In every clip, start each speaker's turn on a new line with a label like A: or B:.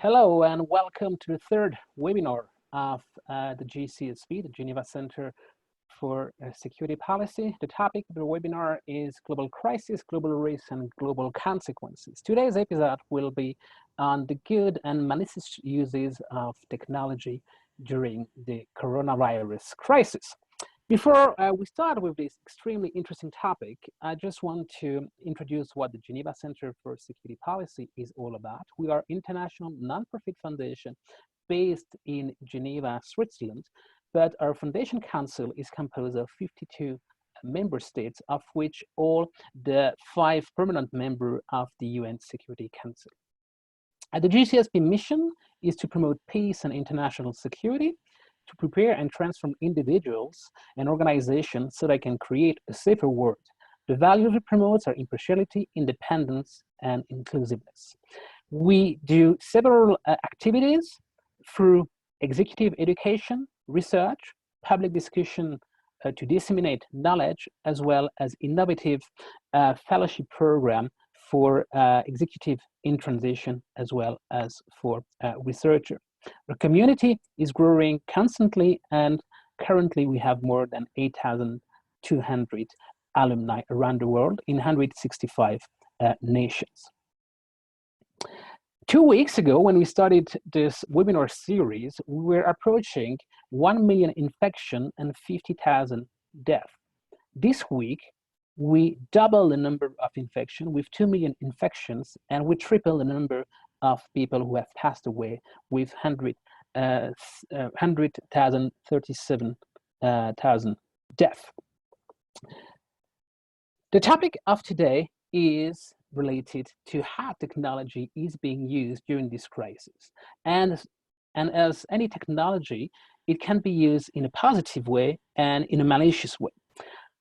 A: Hello and welcome to the third webinar of the GCSP, the Geneva Center for Security Policy. The topic of the webinar is Global Crisis, Global Risks and Global Consequences. Today's episode will be on the good and malicious uses of technology during the coronavirus crisis. Before we start with this extremely interesting topic, I just want to introduce what the Geneva Center for Security Policy is all about. We are an international non-profit foundation based in Geneva, Switzerland, but our foundation council is composed of 52 member states, of which all the 5 permanent members of the UN Security Council. The GCSP mission is to promote peace and international security, to prepare and transform individuals and organizations so they can create a safer world. The values it promotes are impartiality, independence, and inclusiveness. We do several activities through executive education, research, public discussion to disseminate knowledge, as well as innovative fellowship program for executive in transition, as well as for researchers. Our community is growing constantly, and currently we have more than 8,200 alumni around the world in 165 nations. 2 weeks ago, when we started this webinar series, we were approaching 1 million infection and 50,000 deaths. This week, we double the number of infections with 2 million infections, and we triple the number of people who have passed away with 137,000 deaths. The topic of today is related to how technology is being used during this crisis. And as any technology, it can be used in a positive way and in a malicious way.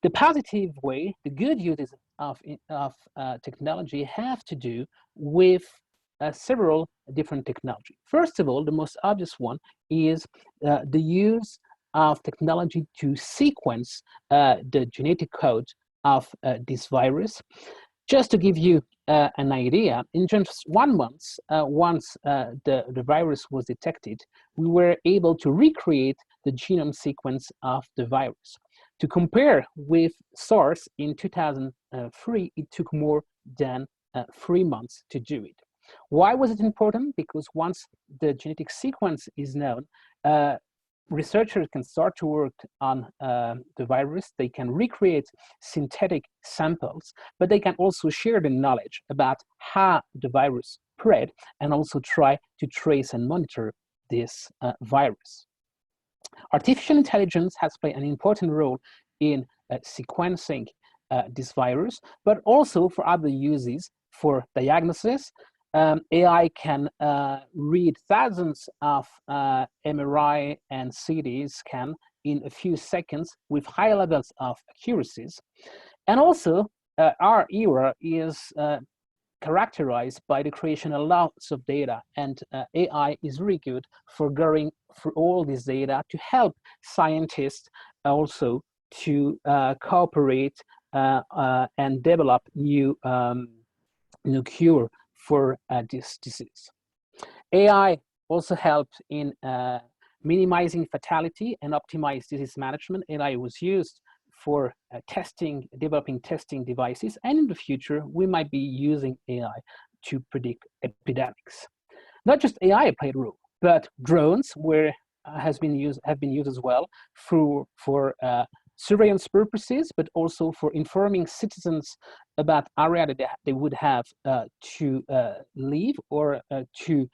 A: The positive way, the good uses of technology have to do with several different technology. First of all, the most obvious one is the use of technology to sequence the genetic code of this virus. Just to give you an idea, in just 1 month, once the virus was detected, we were able to recreate the genome sequence of the virus. To compare with SARS in 2003, it took more than 3 months to do it. Why was it important? Because once the genetic sequence is known, researchers can start to work on the virus. They can recreate synthetic samples, but they can also share the knowledge about how the virus spread and also try to trace and monitor this virus. Artificial intelligence has played an important role in sequencing this virus, but also for other uses, for diagnosis. AI can read thousands of MRI and CT scan in a few seconds with high levels of accuracies. And also, our era is characterized by the creation of lots of data, and AI is really good for going through all this data to help scientists also to cooperate and develop new cure for this disease. AI also helped in minimizing fatality and optimize disease management. AI was used for developing testing devices, and in the future, we might be using AI to predict epidemics. Not just AI played a role, but drones have been used as well for surveillance purposes, but also for informing citizens about area that they would have to leave, or to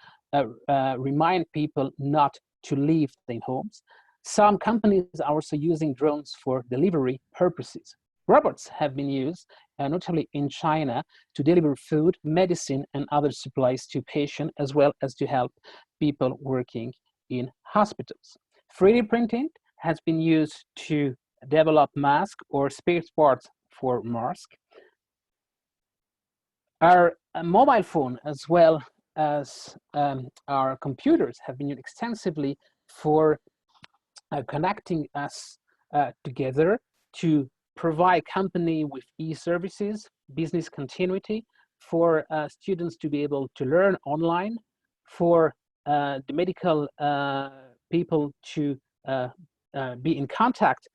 A: remind people not to leave their homes. Some companies are also using drones for delivery purposes. Robots have been used, notably in China, to deliver food, medicine, and other supplies to patients, as well as to help people working in hospitals. 3D printing has been used to develop masks or spare parts for masks. Our mobile phone, as well as our computers, have been used extensively for connecting us together, to provide company with e-services, business continuity, for students to be able to learn online, for the medical people to be in contact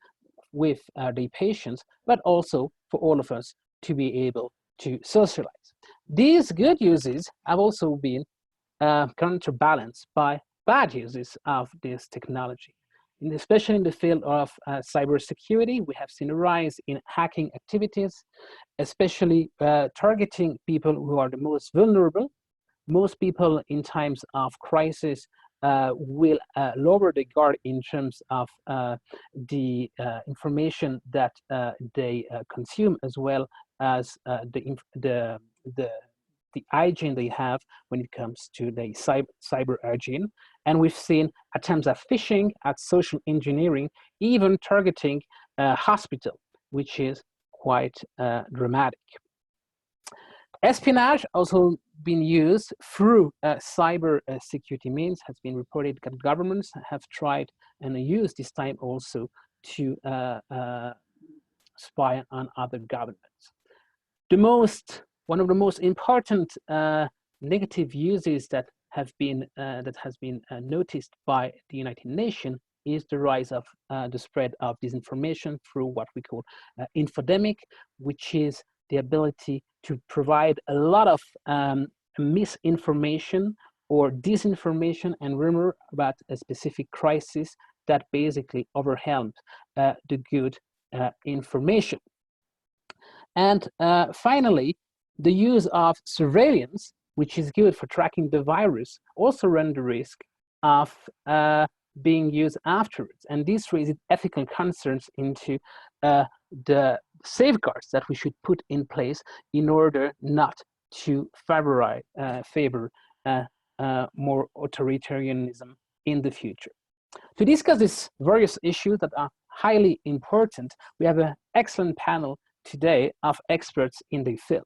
A: with the patients, but also for all of us to be able to socialize. These good uses have also been counterbalanced by bad uses of this technology. Especially in the field of cybersecurity, we have seen a rise in hacking activities, especially targeting people who are the most vulnerable. Most people in times of crisis will lower the guard in terms of the information that they consume, as well as the hygiene they have when it comes to the cyber hygiene. And we've seen attempts at phishing, at social engineering, even targeting hospital, which is quite dramatic. Espionage also been used through cyber security means, has been reported that governments have tried and used this time also to spy on other governments. One of the most important negative uses that has been noticed by the United Nations is the rise of the spread of disinformation through what we call infodemic, which is the ability to provide a lot of misinformation or disinformation and rumor about a specific crisis that basically overwhelmed the good information. And finally, the use of surveillance, which is good for tracking the virus, also run the risk of being used afterwards. And this raises ethical concerns into the safeguards that we should put in place in order not to favor more authoritarianism in the future. To discuss these various issues that are highly important, we have an excellent panel today of experts in the field.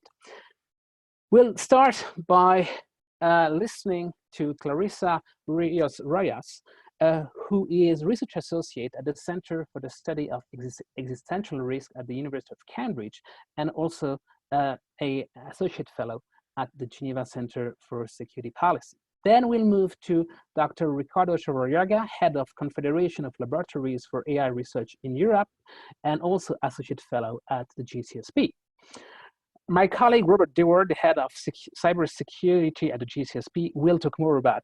A: We'll start by listening to Clarissa Reyes, who is research associate at the Center for the Study of Existential Risk at the University of Cambridge, and also an associate fellow at the Geneva Center for Security Policy. Then we'll move to Dr. Ricardo Chavarriaga, head of Confederation of Laboratories for AI Research in Europe, and also associate fellow at the GCSP. My colleague Robert Dewar, the head of cybersecurity at the GCSP, will talk more about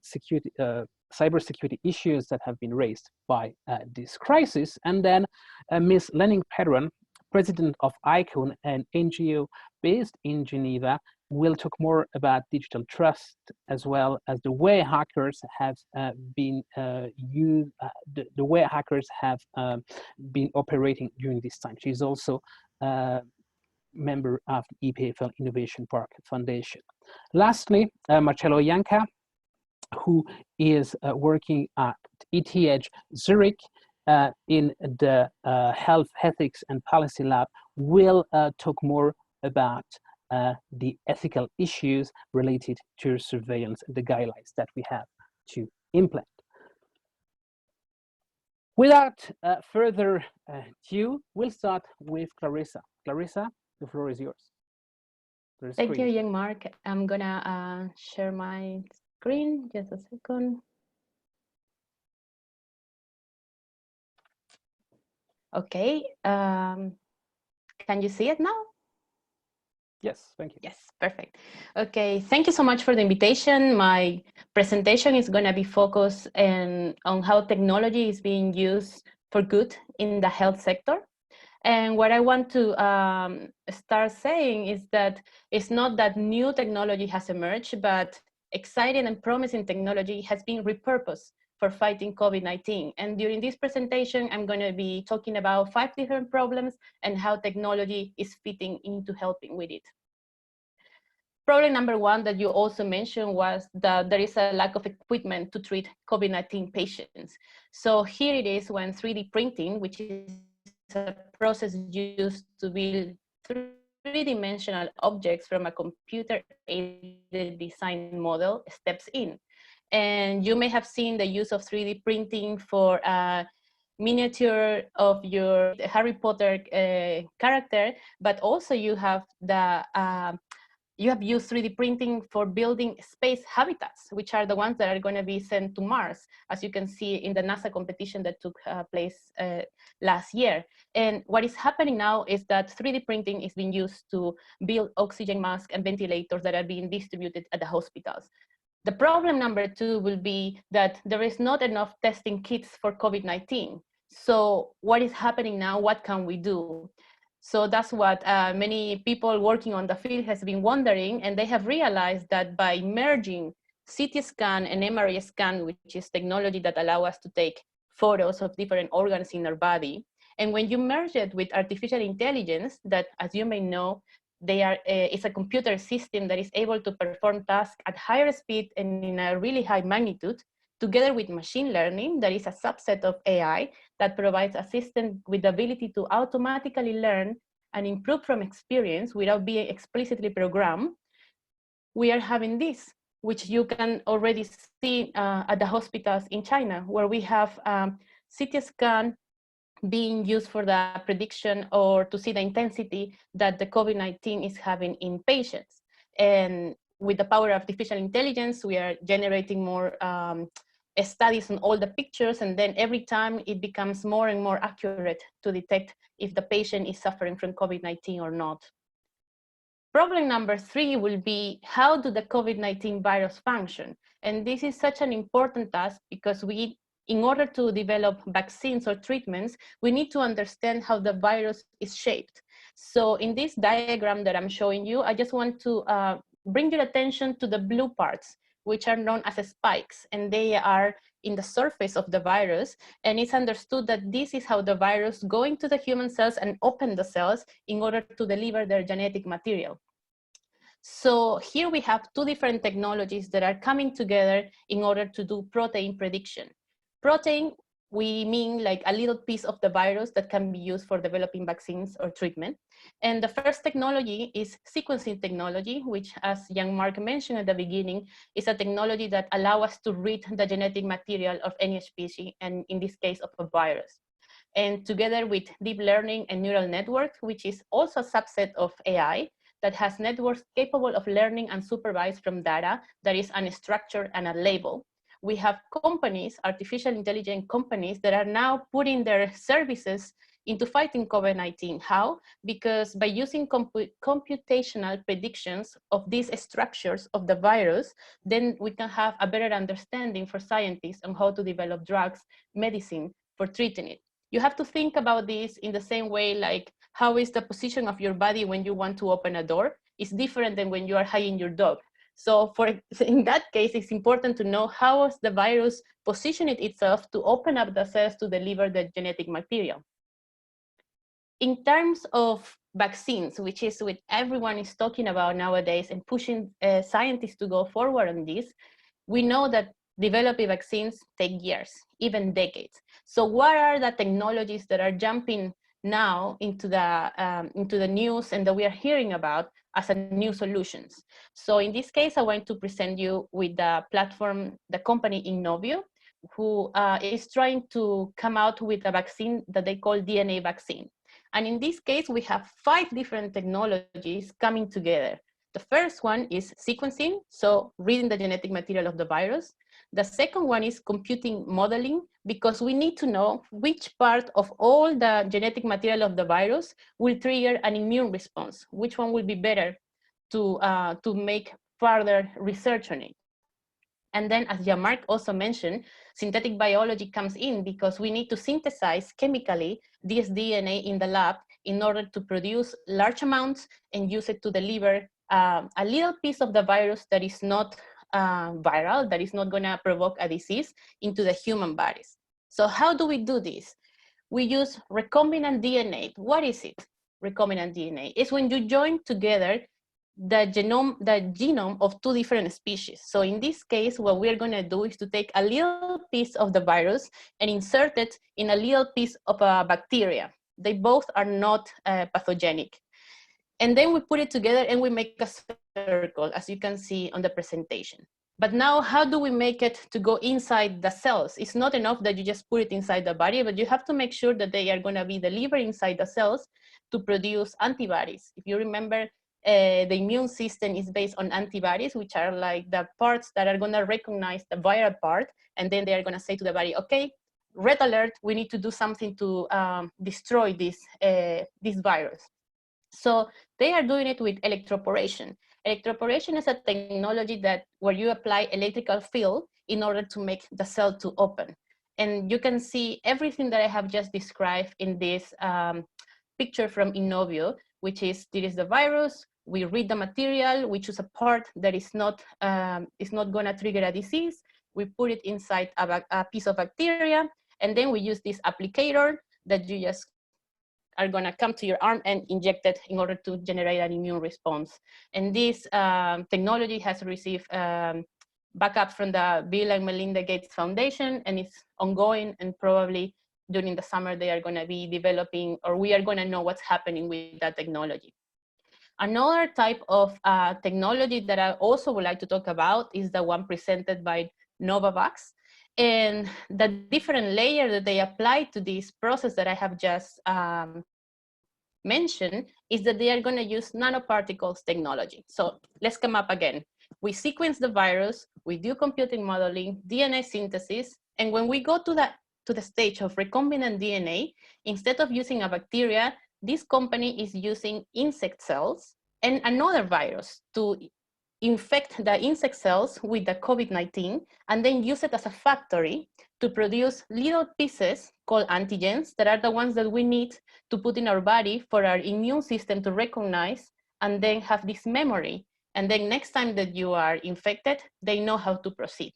A: cybersecurity issues that have been raised by this crisis. And then Ms. Lening Pedron, president of ICON, an NGO based in Geneva, will talk more about digital trust, as well as the way hackers have been operating during this time. She's also member of the EPFL Innovation Park Foundation. Lastly, Marcello Janca, who is working at ETH Zurich in the Health, Ethics and Policy Lab, will talk more about the ethical issues related to surveillance and the guidelines that we have to implement. Without further ado, we'll start with Clarissa. Clarissa, the floor is yours.
B: Thank you, Jean-Marc. I'm gonna share my screen, just a second. Okay, can you see it now?
A: Yes, thank you.
B: Yes, perfect. Okay, thank you so much for the invitation. My presentation is gonna be focused on how technology is being used for good in the health sector. And what I want to start saying is that it's not that new technology has emerged, but exciting and promising technology has been repurposed for fighting COVID-19. And during this presentation, I'm going to be talking about 5 different problems and how technology is fitting into helping with it. Problem number 1 that you also mentioned was that there is a lack of equipment to treat COVID-19 patients. So here it is when 3D printing, which is a process used to build three-dimensional objects from a computer-aided design model, steps in. And you may have seen the use of 3D printing for a miniature of your Harry Potter character, but also you have the You have used 3D printing for building space habitats, which are the ones that are going to be sent to Mars, as you can see in the NASA competition that took place last year. And what is happening now is that 3D printing is being used to build oxygen masks and ventilators that are being distributed at the hospitals. The problem number 2 will be that there is not enough testing kits for COVID-19. So what is happening now? What can we do? So that's what many people working on the field has been wondering, and they have realized that by merging CT scan and MRI scan, which is technology that allow us to take photos of different organs in our body, and when you merge it with artificial intelligence, that, as you may know, it's a computer system that is able to perform tasks at higher speed and in a really high magnitude, together with machine learning, that is a subset of AI that provides a system with the ability to automatically learn and improve from experience without being explicitly programmed. We are having this, which you can already see at the hospitals in China, where we have CT scan being used for the prediction or to see the intensity that the COVID-19 is having in patients. And with the power of artificial intelligence, we are generating more studies on all the pictures, and then every time it becomes more and more accurate to detect if the patient is suffering from COVID-19 or not. Problem number 3 will be, how do the COVID-19 virus function? And this is such an important task because in order to develop vaccines or treatments, we need to understand how the virus is shaped. So in this diagram that I'm showing you, I just want to bring your attention to the blue parts, which are known as spikes, and they are in the surface of the virus. And it's understood that this is how the virus go into the human cells and open the cells in order to deliver their genetic material. So here we have 2 different technologies that are coming together in order to do protein prediction. Protein, we mean like a little piece of the virus that can be used for developing vaccines or treatment. And the first technology is sequencing technology, which, as Jean-Marc mentioned at the beginning, is a technology that allows us to read the genetic material of any species, and in this case of a virus. And together with deep learning and neural networks, which is also a subset of AI, that has networks capable of learning and supervised from data that is unstructured and unlabeled. We have companies, artificial intelligence companies, that are now putting their services into fighting COVID-19. How? Because by using computational predictions of these structures of the virus, then we can have a better understanding for scientists on how to develop drugs, medicine for treating it. You have to think about this in the same way, like how is the position of your body when you want to open a door? It's different than when you are hugging your dog. So in that case, it's important to know how is the virus positioning itself to open up the cells to deliver the genetic material. In terms of vaccines, which is what everyone is talking about nowadays and pushing scientists to go forward on this, we know that developing vaccines take years, even decades. So what are the technologies that are jumping now into the news and that we are hearing about as a new solutions? So in this case, I want to present you with the platform, the company Innovio, who is trying to come out with a vaccine that they call DNA vaccine. And in this case, we have 5 different technologies coming together. The first one is sequencing, so reading the genetic material of the virus. The second one is computing modeling, because we need to know which part of all the genetic material of the virus will trigger an immune response, which one will be better to make further research on it. And then, as Jean-Marc also mentioned, synthetic biology comes in because we need to synthesize chemically this DNA in the lab in order to produce large amounts and use it to deliver a little piece of the virus that is not viral, that is not going to provoke a disease into the human bodies. So how do we do this? We use recombinant DNA. What is it? Recombinant DNA is when you join together the genome of 2 different species. So in this case, what we're going to do is to take a little piece of the virus and insert it in a little piece of a bacteria. They both are not pathogenic. And then we put it together and we make a circle, as you can see on the presentation. But now, how do we make it to go inside the cells? It's not enough that you just put it inside the body, but you have to make sure that they are going to be delivered inside the cells to produce antibodies. If you remember, the immune system is based on antibodies, which are like the parts that are gonna recognize the viral part, and then they are gonna say to the body, okay, red alert, we need to do something to destroy this virus. So they are doing it with electroporation. Electroporation is a technology that where you apply electrical field in order to make the cell to open. And you can see everything that I have just described in this picture from Innovio, which is, this is the virus, we read the material, we choose a part that is not gonna trigger a disease, we put it inside a piece of bacteria, and then we use this applicator that you just are going to come to your arm and inject it in order to generate an immune response. And this technology has received backup from the Bill and Melinda Gates Foundation, and it's ongoing, and probably during the summer they are going to be developing, or we are going to know what's happening with that technology. Another type of technology that I also would like to talk about is the one presented by Novavax. And the different layer that they apply to this process that I have just mentioned is that they are going to use nanoparticles technology. So let's come up again. We sequence the virus, we do computing modeling, DNA synthesis, and when we go to the stage of recombinant DNA, instead of using a bacteria, this company is using insect cells and another virus to infect the insect cells with the COVID-19 and then use it as a factory to produce little pieces called antigens that are the ones that we need to put in our body for our immune system to recognize and then have this memory. And then next time that you are infected, they know how to proceed.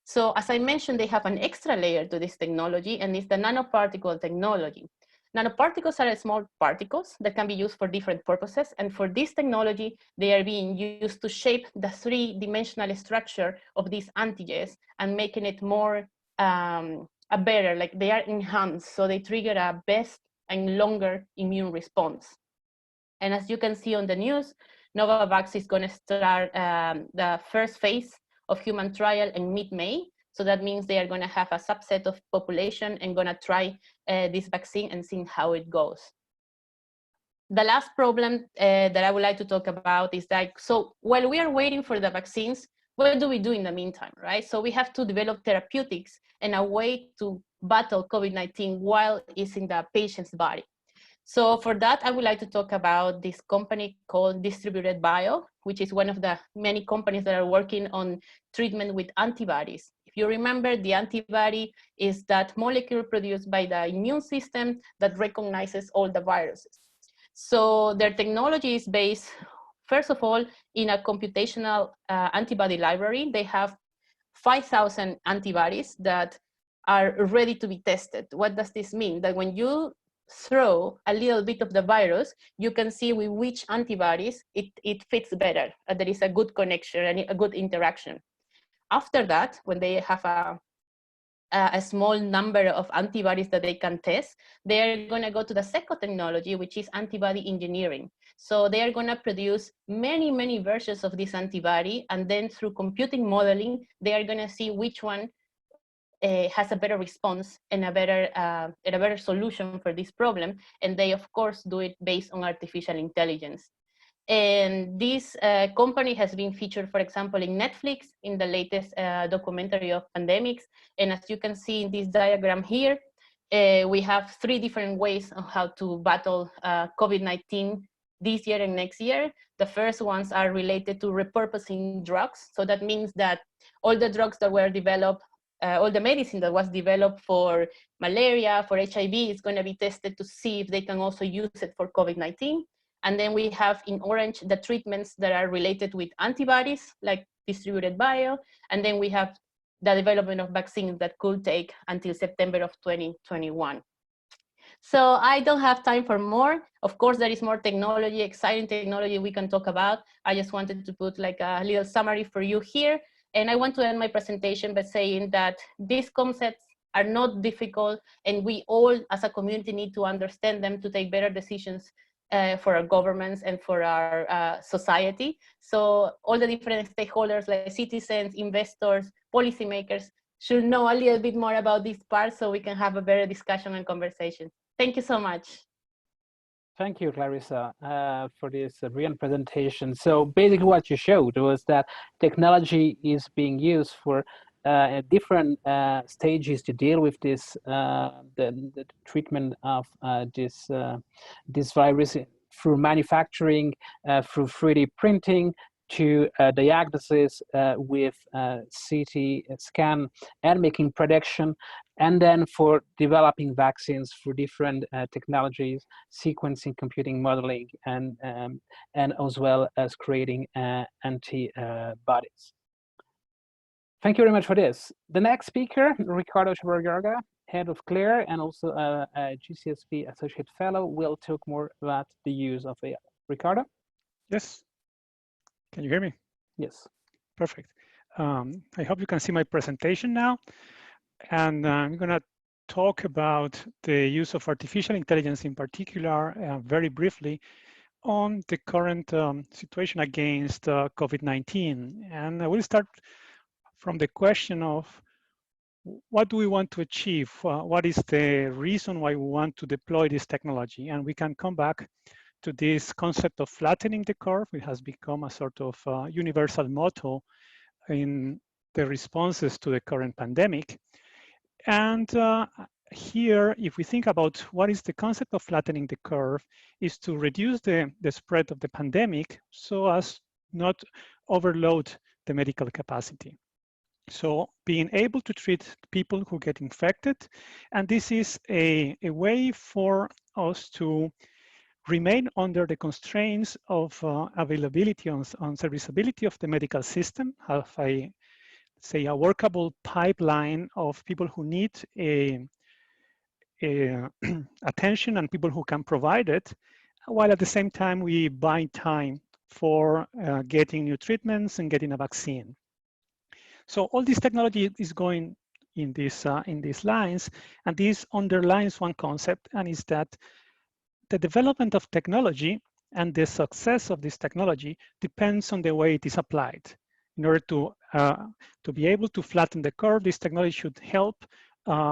B: So as I mentioned, they have an extra layer to this technology, and it's the nanoparticle technology. Nanoparticles are small particles that can be used for different purposes. And for this technology, they are being used to shape the three-dimensional structure of these antigens and making it more, a better, like they are enhanced. So they trigger a best and longer immune response. And as you can see on the news, Novavax is going to start the first phase of human trial in mid-May. So that means they are going to have a subset of population and going to try this vaccine and see how it goes. The last problem that I would like to talk about is like, so while we are waiting for the vaccines, what do we do in the meantime, right? So we have to develop therapeutics and a way to battle COVID-19 while it's in the patient's body. So for that, I would like to talk about this company called Distributed Bio, which is one of the many companies that are working on treatment with antibodies. If you remember, the antibody is that molecule produced by the immune system that recognizes all the viruses. So their technology is based, first of all, in a computational antibody library. They have 5,000 antibodies that are ready to be tested. What does this mean? That when you throw a little bit of the virus, you can see with which antibodies it fits better. There is a good connection and a good interaction. After that, when they have a small number of antibodies that they can test, they are going to go to the second technology, which is antibody engineering. So they are going to produce many, many versions of this antibody, and then through computing modeling, they are going to see which one has a better response and a better solution for this problem. And they, of course, do it based on artificial intelligence. And this company has been featured, for example, in Netflix in the latest documentary of pandemics. And as you can see in this diagram here, we have 3 different ways on how to battle COVID-19 this year and next year. The first ones are related to repurposing drugs. So that means that all the drugs that were developed, all the medicine that was developed for malaria, for HIV, is going to be tested to see if they can also use it for COVID-19. And then we have in orange the treatments that are related with antibodies, like Distributed Bio. And then we have the development of vaccines that could take until September of 2021. So I don't have time for more. Of course, there is more technology, exciting technology we can talk about. I just wanted to put like a little summary for you here. And I want to end my presentation by saying that these concepts are not difficult, and we all as a community need to understand them to take better decisions for our governments and for our society. So all the different stakeholders like citizens, investors, policymakers should know a little bit more about this part so we can have a better discussion and conversation. Thank you so much.
A: Thank you, Clarissa, for this brilliant presentation. So basically what you showed was that technology is being used for different stages to deal with this, the treatment of this virus through manufacturing, through 3D printing, to diagnosis with CT scan and making prediction, and then for developing vaccines for different technologies, sequencing, computing, modeling, and as well as creating antibodies. Thank you very much for this. The next speaker, Ricardo Chavarriaga, head of CLARE and also a GCSP Associate Fellow, will talk more about the use of AI. Ricardo?
C: Yes. Can you hear me?
A: Yes.
C: Perfect. I hope you can see my presentation now. And I'm going to talk about the use of artificial intelligence in particular, very briefly, on the current situation against COVID-19. And I will start from the question of what do we want to achieve? What is the reason why we want to deploy this technology? And we can come back to this concept of flattening the curve. It has become a sort of universal motto in the responses to the current pandemic. And here, if we think about what is the concept of flattening the curve, is to reduce the spread of the pandemic so as not overload the medical capacity. So being able to treat people who get infected, and this is a way for us to remain under the constraints of availability on serviceability of the medical system, have say a workable pipeline of people who need attention and people who can provide it, while at the same time we buy time for getting new treatments and getting a vaccine. So all this technology is going in these lines, and this underlines one concept, and is that the development of technology and the success of this technology depends on the way it is applied. In order to be able to flatten the curve, this technology should help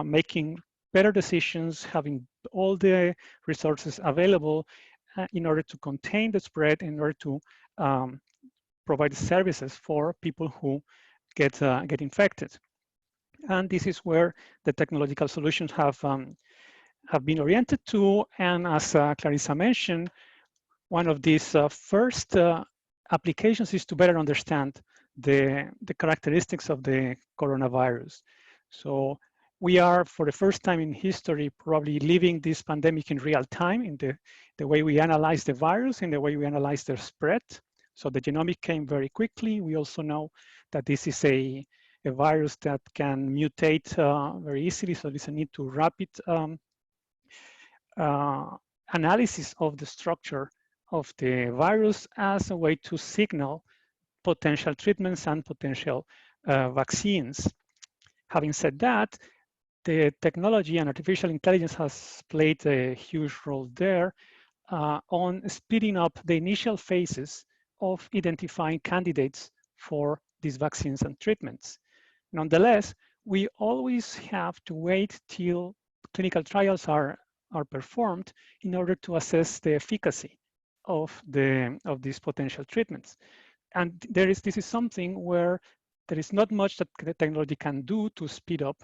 C: making better decisions, having all the resources available in order to contain the spread, in order to provide services for people who get infected. And this is where the technological solutions have been oriented to. And as Clarissa mentioned, one of these first applications is to better understand the characteristics of the coronavirus. So we are, for the first time in history, probably living this pandemic in real time in the way we analyze the virus, in the way we analyze their spread. So the genomic came very quickly. We also know that this is a virus that can mutate very easily. So there's a need to rapid analysis of the structure of the virus as a way to signal potential treatments and potential vaccines. Having said that, the technology and artificial intelligence has played a huge role there on speeding up the initial phases of identifying candidates for these vaccines and treatments. Nonetheless, we always have to wait till clinical trials are performed in order to assess the efficacy of these potential treatments. And this is something where there is not much that the technology can do to speed up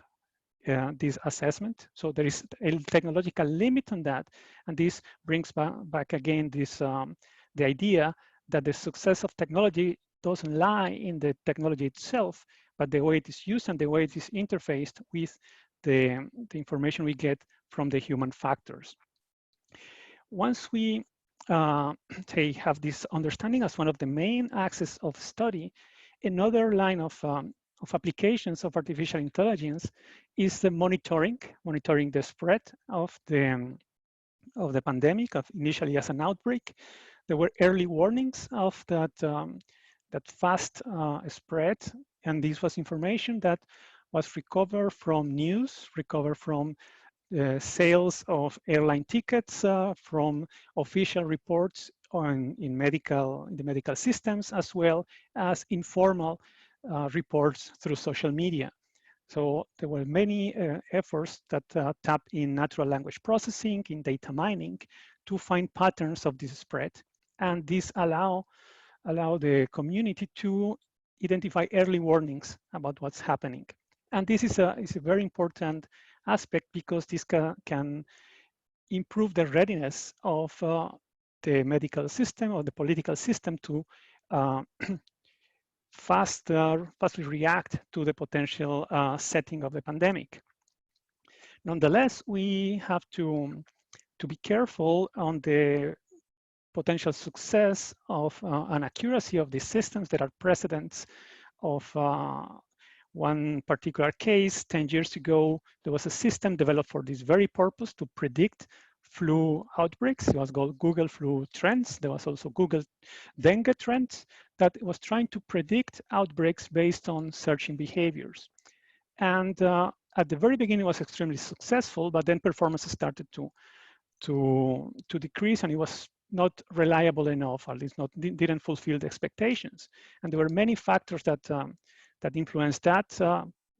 C: this assessment. So there is a technological limit on that. And this brings back again this the idea that the success of technology doesn't lie in the technology itself, but the way it is used and the way it is interfaced with the information we get from the human factors. Once we say have this understanding as one of the main axes of study, another line of applications of artificial intelligence is the monitoring the spread of the pandemic, initially as an outbreak. There were early warnings of that fast spread, and this was information that was recovered from news, recovered from sales of airline tickets, from official reports in the medical systems, as well as informal reports through social media. So there were many efforts that tapped in natural language processing, in data mining, to find patterns of this spread. And this allow the community to identify early warnings about what's happening. And this is a very important aspect because this can improve the readiness of the medical system or the political system to fastly react to the potential setting of the pandemic. Nonetheless, we have to be careful on the potential success of and accuracy of these systems. There are precedents of one particular case. 10 years ago, there was a system developed for this very purpose to predict flu outbreaks. It was called Google Flu Trends. There was also Google Dengue Trends that was trying to predict outbreaks based on searching behaviors. And at the very beginning, it was extremely successful, but then performance started to decrease, and it was not reliable enough, at least didn't fulfill the expectations. And there were many factors that that influence that.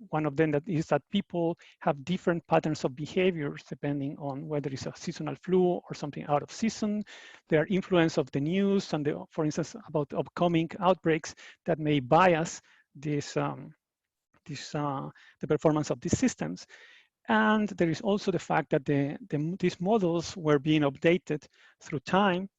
C: One of them is that people have different patterns of behaviors depending on whether it's a seasonal flu or something out of season. There are influence of the news and, for instance, about upcoming outbreaks that may bias the performance of these systems. And there is also the fact that these models were being updated through time,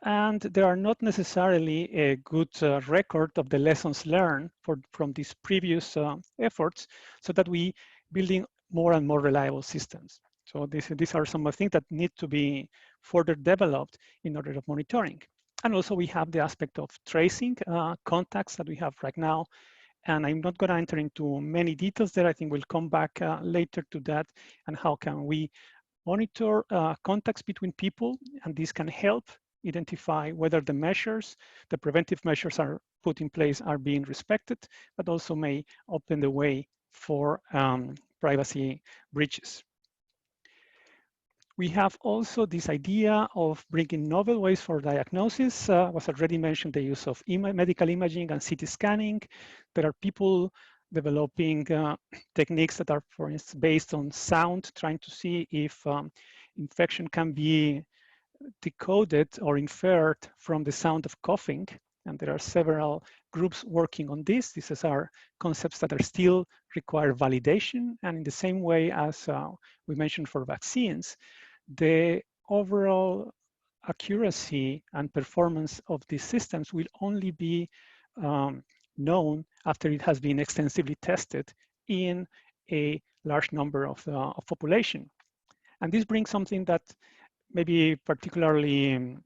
C: and there are not necessarily a good record of the lessons learned from these previous efforts, so that we building more and more reliable systems. So these are some of the things that need to be further developed in order of monitoring. And also we have the aspect of tracing contacts that we have right now. And I'm not going to enter into many details there. I think we'll come back later to that, and how can we monitor contacts between people, and this can help identify whether the preventive measures are put in place are being respected, but also may open the way for privacy breaches. We have also this idea of bringing novel ways for diagnosis. Was already mentioned the use of medical imaging and CT scanning. There are people developing techniques that are, for instance, based on sound, trying to see if infection can be decoded or inferred from the sound of coughing. And there are several groups working on this. These are concepts that are still require validation. And in the same way as we mentioned for vaccines, the overall accuracy and performance of these systems will only be known after it has been extensively tested in a large number of population. And this brings something that maybe particularly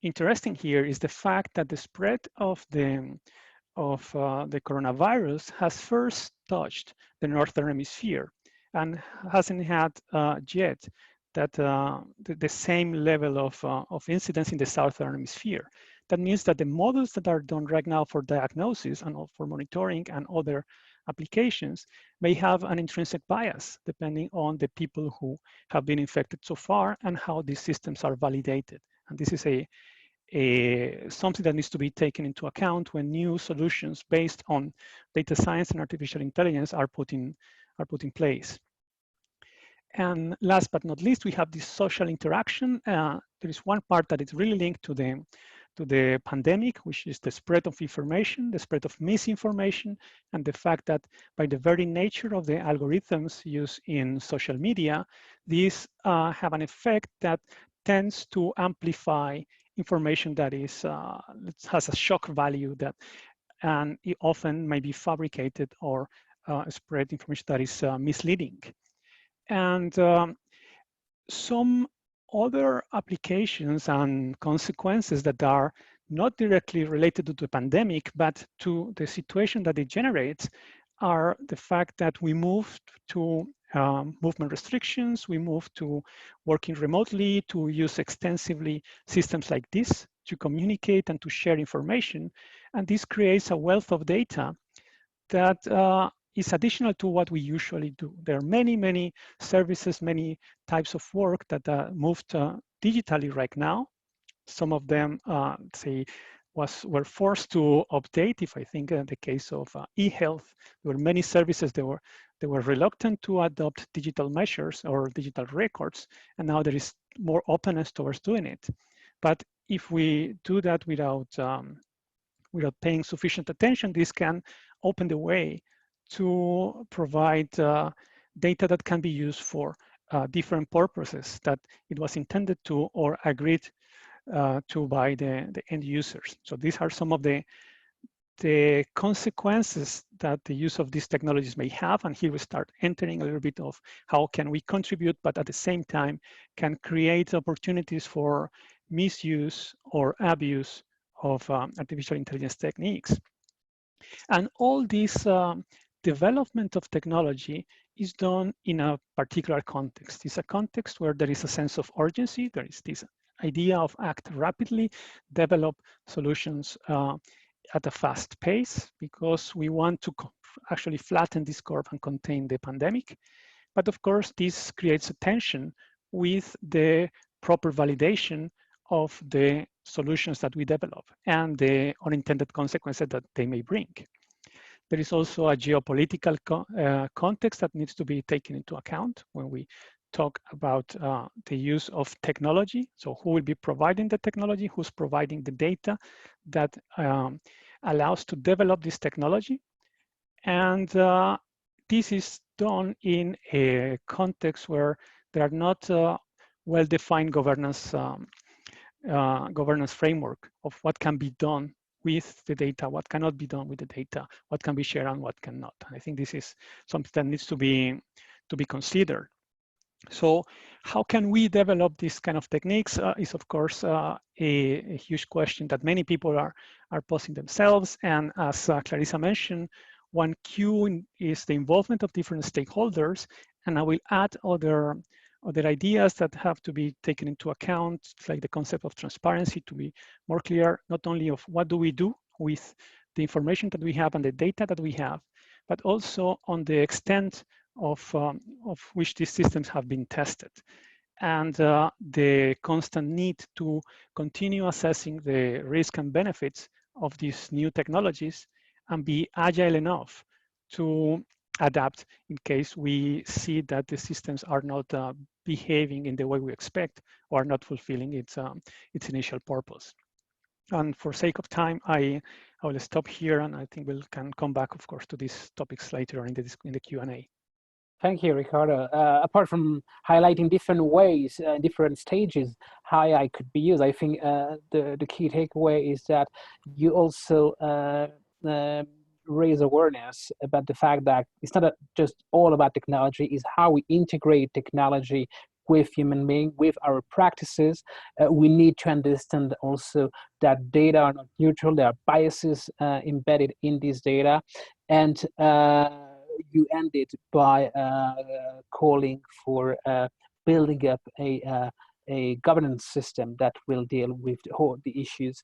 C: interesting here is the fact that the spread of the coronavirus has first touched the northern hemisphere and hasn't had yet that the same level of incidence in the southern hemisphere. That means that the models that are done right now for diagnosis and for monitoring and other applications may have an intrinsic bias depending on the people who have been infected so far and how these systems are validated. And this is something that needs to be taken into account when new solutions based on data science and artificial intelligence are put in place. And last but not least, we have this social interaction. There is one part that is really linked to the pandemic, which is the spread of information, the spread of misinformation, and the fact that by the very nature of the algorithms used in social media, these have an effect that tends to amplify information that has a shock value and it often may be fabricated or spread information that is misleading. And some other applications and consequences that are not directly related to the pandemic, but to the situation that it generates are the fact that we moved to movement restrictions, we moved to working remotely, to use extensively systems like this to communicate and to share information. And this creates a wealth of data that is additional to what we usually do. There are many, many services, many types of work that moved digitally right now. Some of them, were forced to update. If I think in the case of e-health, there were many services that were reluctant to adopt digital measures or digital records, and now there is more openness towards doing it. But if we do that without paying sufficient attention, this can open the way to provide data that can be used for different purposes that it was intended to or agreed to by the end users. So these are some of the consequences that the use of these technologies may have. And here we start entering a little bit of how can we contribute, but at the same time can create opportunities for misuse or abuse of artificial intelligence techniques. And all this development of technology is done in a particular context. It's a context where there is a sense of urgency. There is this idea of act rapidly, develop solutions at a fast pace, because we want to actually flatten this curve and contain the pandemic. But of course, this creates a tension with the proper validation of the solutions that we develop and the unintended consequences that they may bring. There is also a geopolitical context that needs to be taken into account when we talk about the use of technology. So who will be providing the technology, who's providing the data that allows to develop this technology. And this is done in a context where there are not well-defined governance framework of what can be done with the data, what cannot be done with the data, what can be shared and what cannot. And I think this is something that needs to be considered. So how can we develop this kind of techniques is of course a huge question that many people are posing themselves. And as Clarissa mentioned, one cue is the involvement of different stakeholders. And I will add other ideas that have to be taken into account, like the concept of transparency, to be more clear, not only of what do we do with the information that we have and the data that we have, but also on the extent of which these systems have been tested. And the constant need to continue assessing the risk and benefits of these new technologies and be agile enough to adapt in case we see that the systems are not behaving in the way we expect or are not fulfilling its initial purpose. And for sake of time, I will stop here, and I think we can come back, of course, to these topics later in the Q&A.
A: Thank you, Ricardo. Apart from highlighting different ways, different stages, how AI could be used, I think the key takeaway is that you also raise awareness about the fact that it's not just all about technology, it's how we integrate technology with human being, with our practices. We need to understand also that data are not neutral, there are biases embedded in this data. And you ended by calling for building up a governance system that will deal with the issues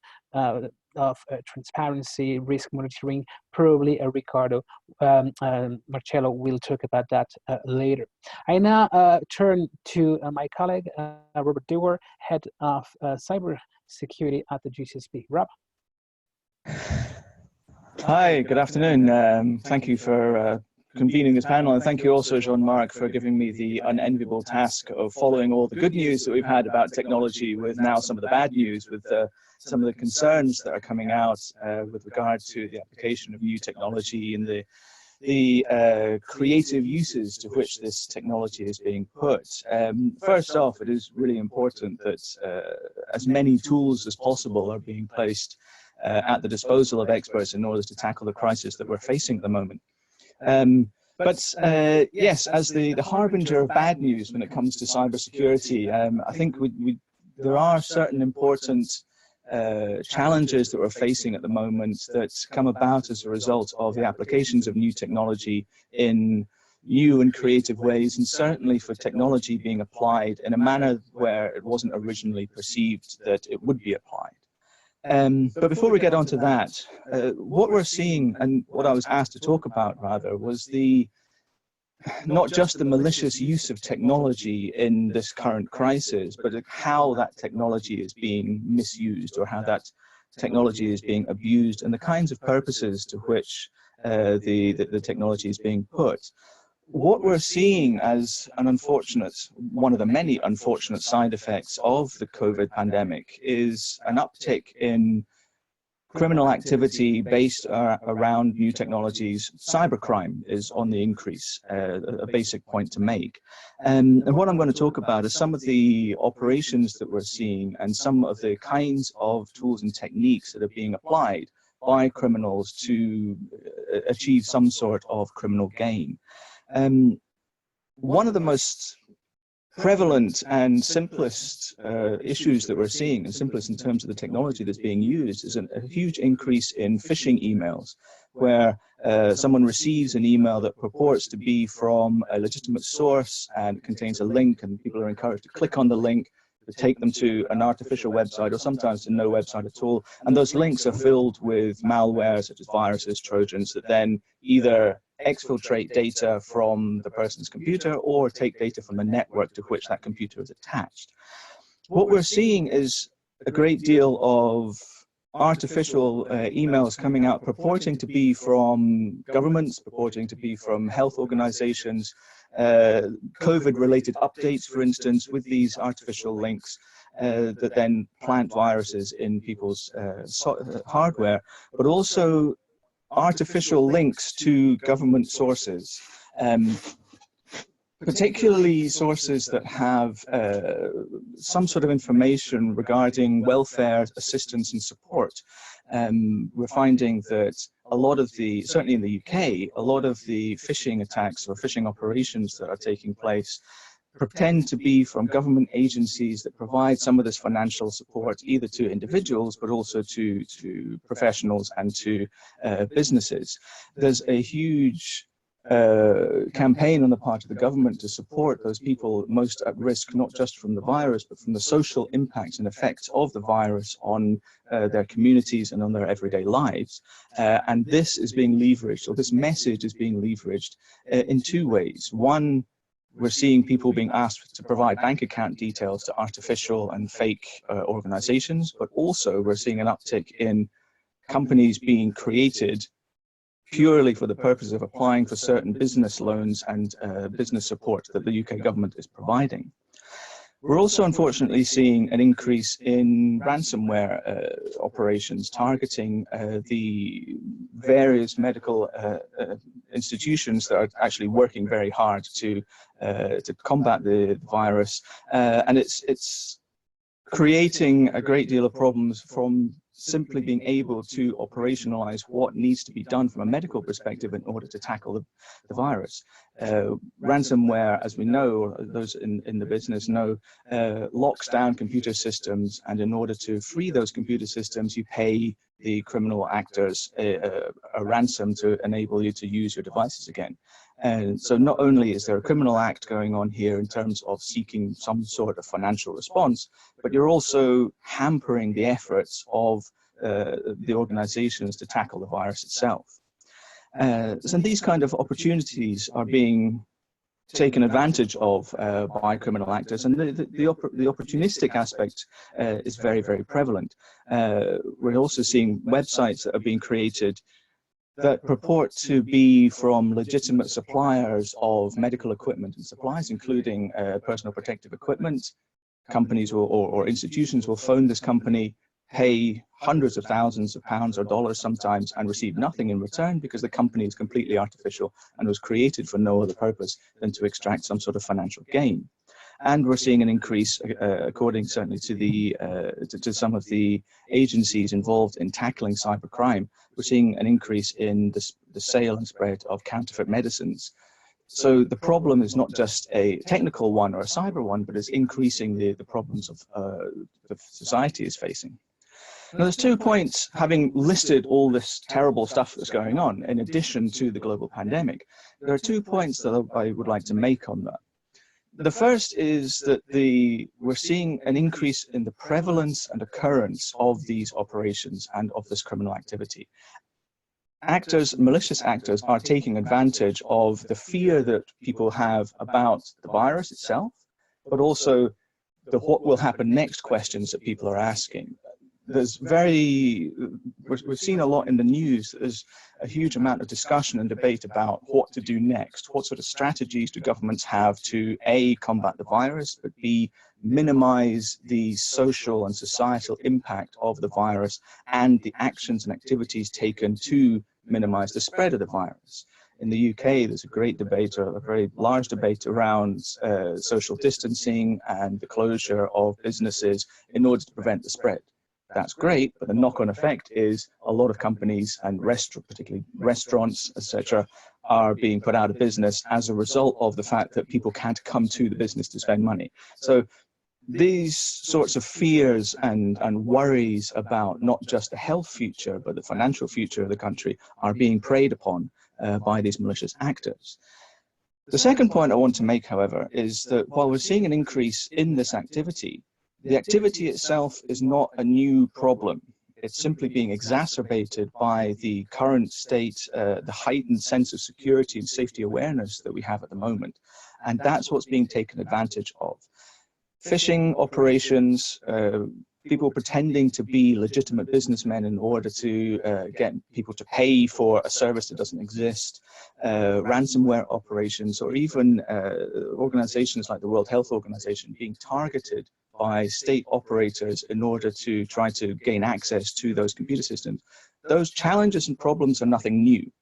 A: of transparency, risk monitoring. Probably Ricardo Marcello will talk about that later. I now turn to my colleague, Robert Dewar, Head of Cybersecurity at the GCSP. Rob.
D: Hi, good afternoon. Thank you for convening this panel, and thank you also, Jean-Marc, for giving me the unenviable task of following all the good news that we've had about technology with now some of the bad news, with some of the concerns that are coming out with regard to the application of new technology and the creative uses to which this technology is being put. First off, it is really important that as many tools as possible are being placed at the disposal of experts in order to tackle the crisis that we're facing at the moment. Yes, as the harbinger of bad news when it comes to cybersecurity, I think there are certain important challenges that we're facing at the moment that come about as a result of the applications of new technology in new and creative ways, and certainly for technology being applied in a manner where it wasn't originally perceived that it would be applied. But before we get on to that, what we're seeing, and what I was asked to talk about rather, was not just the malicious use of technology in this current crisis, but how that technology is being misused, or how that technology is being abused, and the kinds of purposes to which the technology is being put. what we're seeing as one of the many unfortunate side effects of the COVID pandemic is an uptick in criminal activity based around new technologies. Cybercrime is on the increase, a basic point to make. And what I'm going to talk about is some of the operations that we're seeing and some of the kinds of tools and techniques that are being applied by criminals to achieve some sort of criminal gain. One of the most prevalent and simplest issues that we're seeing, and simplest in terms of the technology that's being used, is a huge increase in phishing emails, where someone receives an email that purports to be from a legitimate source and contains a link, and people are encouraged to click on the link to take them to an artificial website, or sometimes to no website at all. And those links are filled with malware, such as viruses, trojans, that then either exfiltrate data from the person's computer or take data from the network to which that computer is attached. What we're seeing is a great deal of artificial emails coming out purporting to be from governments, purporting to be from health organizations, COVID-related updates, for instance, with these artificial links that then plant viruses in people's hardware, but also artificial links to government sources, particularly sources that have some sort of information regarding welfare, assistance and support. We're finding that a lot of the, certainly in the UK, a lot of the phishing attacks or phishing operations that are taking place pretend to be from government agencies that provide some of this financial support either to individuals but also to professionals and to businesses. There's a huge campaign on the part of the government to support those people most at risk, not just from the virus, but from the social impacts and effects of the virus on their communities and on their everyday lives. And this is being leveraged, or this message is being leveraged in two ways. One, we're seeing people being asked to provide bank account details to artificial and fake organizations, but also we're seeing an uptick in companies being created purely for the purpose of applying for certain business loans and business support that the UK government is providing. We're also unfortunately seeing an increase in ransomware operations targeting the various medical institutions that are actually working very hard to combat the virus, and it's creating a great deal of problems from simply being able to operationalize what needs to be done from a medical perspective in order to tackle the virus. Ransomware, as we know, those in the business know, locks down computer systems, and in order to free those computer systems, you pay the criminal actors a ransom to enable you to use your devices again. And so not only is there a criminal act going on here in terms of seeking some sort of financial response, but you're also hampering the efforts of the organizations to tackle the virus itself. So these kind of opportunities are being taken advantage of by criminal actors, and the opportunistic aspect is very, very prevalent. We're also seeing websites that are being created that purport to be from legitimate suppliers of medical equipment and supplies, including personal protective equipment. Companies or institutions will phone this company, pay hundreds of thousands of pounds or dollars sometimes, and receive nothing in return because the company is completely artificial and was created for no other purpose than to extract some sort of financial gain. And we're seeing an increase, according certainly to the to some of the agencies involved in tackling cybercrime. We're seeing an increase in the sale and spread of counterfeit medicines. So the problem is not just a technical one or a cyber one, but is increasing the problems of that society is facing. Now, there's 2 points, having listed all this terrible stuff that's going on, in addition to the global pandemic. There are 2 points that I would like to make on that. The first is that we're seeing an increase in the prevalence and occurrence of these operations and of this criminal activity. Actors, malicious actors, are taking advantage of the fear that people have about the virus itself, but also the what will happen next questions that people are asking. there's we've seen a lot in the news. There's a huge amount of discussion and debate about what to do next. What sort of strategies do governments have to A, combat the virus, but B, minimize the social and societal impact of the virus and the actions and activities taken to minimize the spread of the virus. In the UK, there's a great debate, or a very large debate around social distancing and the closure of businesses in order to prevent the spread. That's great, but the knock-on effect is a lot of companies and particularly restaurants, etc., are being put out of business as a result of the fact that people can't come to the business to spend money. So these sorts of fears and worries about not just the health future, but the financial future of the country are being preyed upon by these malicious actors. The second point I want to make, however, is that while we're seeing an increase in this activity, the activity itself is not a new problem. It's simply being exacerbated by the current state, the heightened sense of security and safety awareness that we have at the moment. And that's what's being taken advantage of. Phishing operations, people pretending to be legitimate businessmen in order to get people to pay for a service that doesn't exist, ransomware operations, or even organizations like the World Health Organization being targeted by state operators in order to try to gain access to those computer systems. Those challenges and problems are nothing new.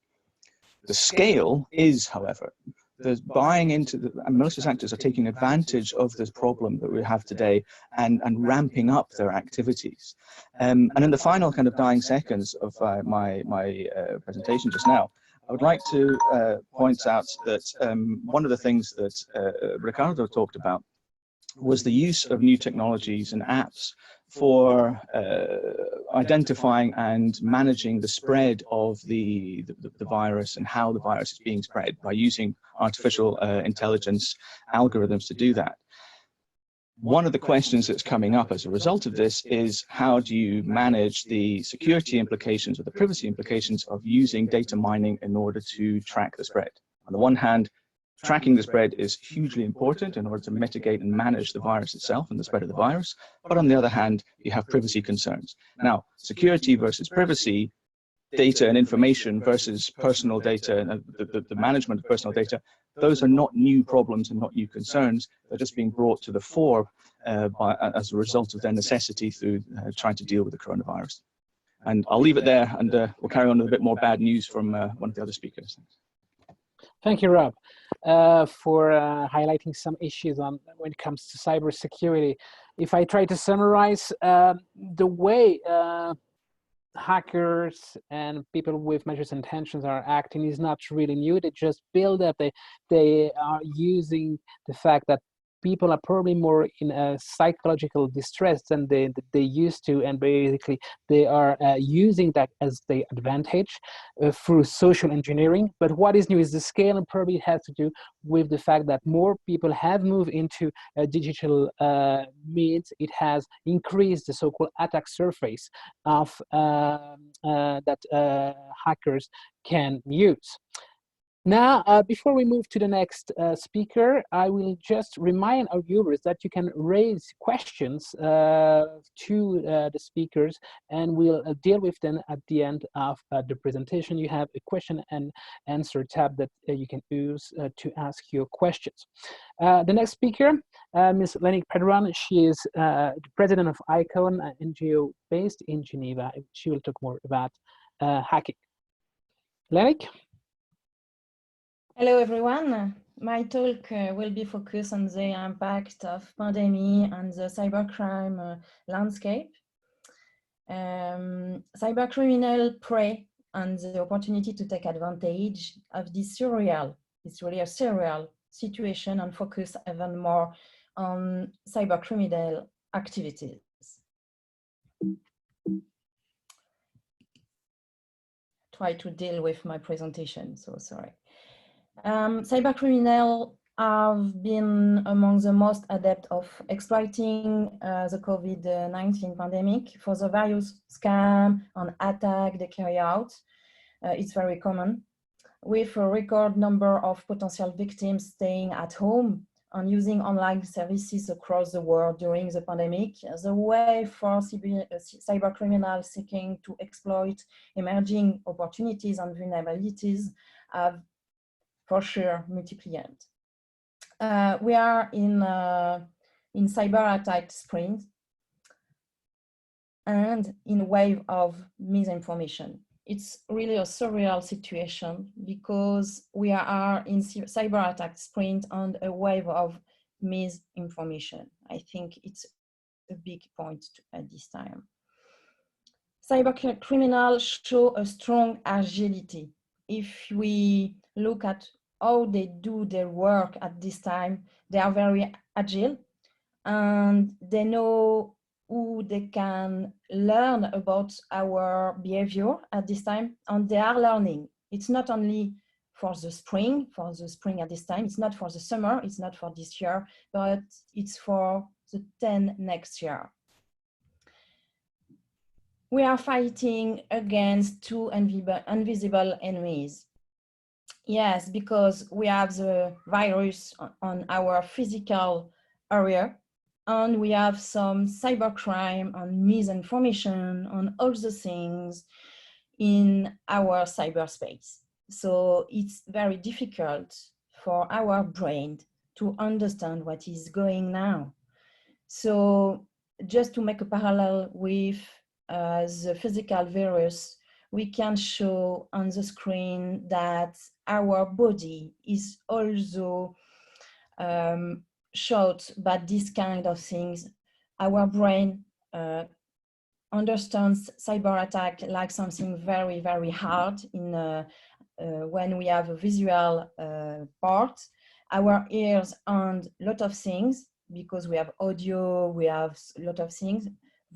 D: The scale is, however, there's buying into the malicious actors are taking advantage of this problem that we have today and ramping up their activities. And in the final kind of dying seconds of my presentation just now, I would like to point out that one of the things that Ricardo talked about was the use of new technologies and apps for identifying and managing the spread of the virus and how the virus is being spread by using artificial intelligence algorithms to do that. One of the questions that's coming up as a result of this is how do you manage the security implications or the privacy implications of using data mining in order to track the spread? On the one hand, tracking the spread is hugely important in order to mitigate and manage the virus itself and the spread of the virus. But on the other hand, you have privacy concerns. Now, security versus privacy, data and information versus personal data, and the management of personal data, those are not new problems and not new concerns. They're just being brought to the fore as a result of their necessity through trying to deal with the coronavirus. And I'll leave it there, and we'll carry on with a bit more bad news from one of the other speakers.
A: Thank you, Rob, for highlighting some issues on when it comes to cybersecurity. If I try to summarize the way hackers and people with malicious intentions are acting is not really new. They just build up. They are using the fact that people are probably more in a psychological distress than they used to, and basically they are using that as their advantage through social engineering. But what is new is the scale, and probably has to do with the fact that more people have moved into digital means. It has increased the so-called attack surface of that hackers can use. Now, before we move to the next speaker, I will just remind our viewers that you can raise questions to the speakers, and we'll deal with them at the end of the presentation. You have a question and answer tab that you can use to ask your questions. The next speaker, Ms. Lenik Pedron, she is the president of ICON, an NGO based in Geneva. She will talk more about hacking. Lenik?
E: Hello, everyone. My talk will be focused on the impact of pandemic and the cybercrime landscape. Cybercriminals prey on the opportunity to take advantage of this surreal, it's really a surreal situation, and focus even more on cybercriminal activities. Try to deal with my presentation, so sorry. Cybercriminals have been among the most adept of exploiting the COVID-19 pandemic for the various scam and attack they carry out. It's very common, with a record number of potential victims staying at home on using online services across the world during the pandemic, the way for cyber criminals seeking to exploit emerging opportunities and vulnerabilities have for sure multiplied. We are in cyber attack sprint and in a wave of misinformation. It's really a surreal situation because we are in cyber attack sprint and a wave of misinformation. I think it's a big point at this time. Cyber criminals show a strong agility. If we look at how they do their work at this time, they are very agile and they know who they can learn about our behavior at this time, and they are learning. It's not only for the spring at this time, it's not for the summer, it's not for this year, but it's for the 10 next year. We are fighting against two invisible enemies. Yes, because we have the virus on our physical area, and we have some cybercrime and misinformation on all the things in our cyberspace. So it's very difficult for our brain to understand what is going now. So just to make a parallel with the physical virus, we can show on the screen that our body is also shot by this kind of things. Our brain understands cyber attack like something very, very hard in when we have a visual part. Our ears and a lot of things, because we have audio, we have a lot of things.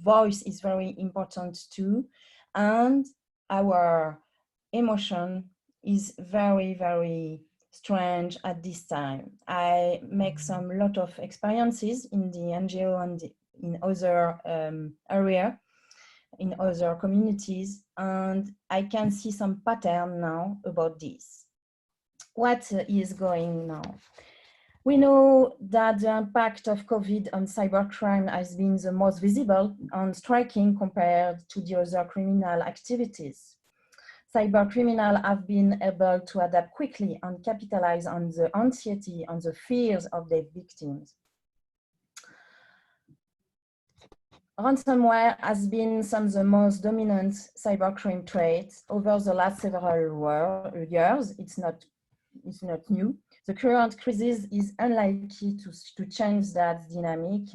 E: Voice is very important too. And our emotion is very, very strange at this time. I make some lot of experiences in the NGO and in other area, in other communities, and I can see some pattern now about this. What is going now? We know that the impact of COVID on cybercrime has been the most visible and striking compared to the other criminal activities. Cybercriminals have been able to adapt quickly and capitalize on the anxiety and the fears of their victims. Ransomware has been some of the most dominant cybercrime traits over the last several years. It's not new. The current crisis is unlikely to change that dynamic.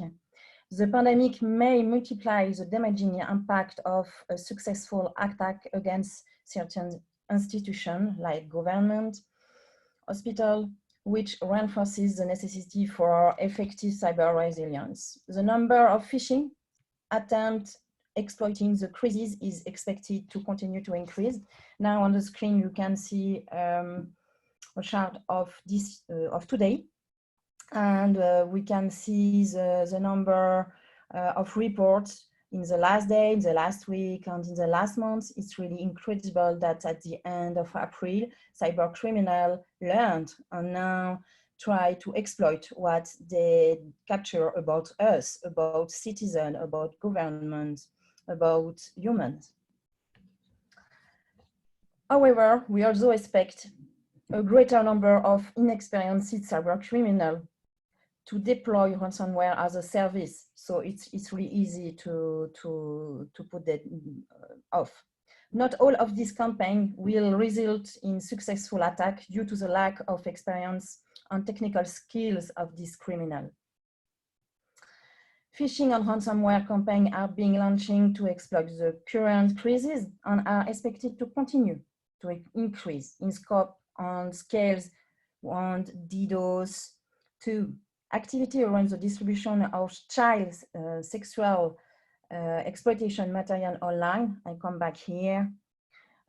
E: The pandemic may multiply the damaging impact of a successful attack against certain institutions like government, hospital, which reinforces the necessity for effective cyber resilience. The number of phishing attempts exploiting the crisis is expected to continue to increase. Now on the screen you can see a chart of this of today, and we can see the number of reports in the last day, in the last week, and in the last month. It's really incredible that at the end of April, cyber criminals learned and now try to exploit what they capture about us, about citizens, about government, about humans. However, we also expect a greater number of inexperienced cyber criminals to deploy ransomware as a service. So it's really easy to put that off. Not all of this campaign will result in successful attack due to the lack of experience and technical skills of this criminal. Phishing and ransomware campaigns are being launched to exploit the current crisis and are expected to continue to increase in scope and scales, and DDoS too. Activity around the distribution of child sexual exploitation material online, I come back here,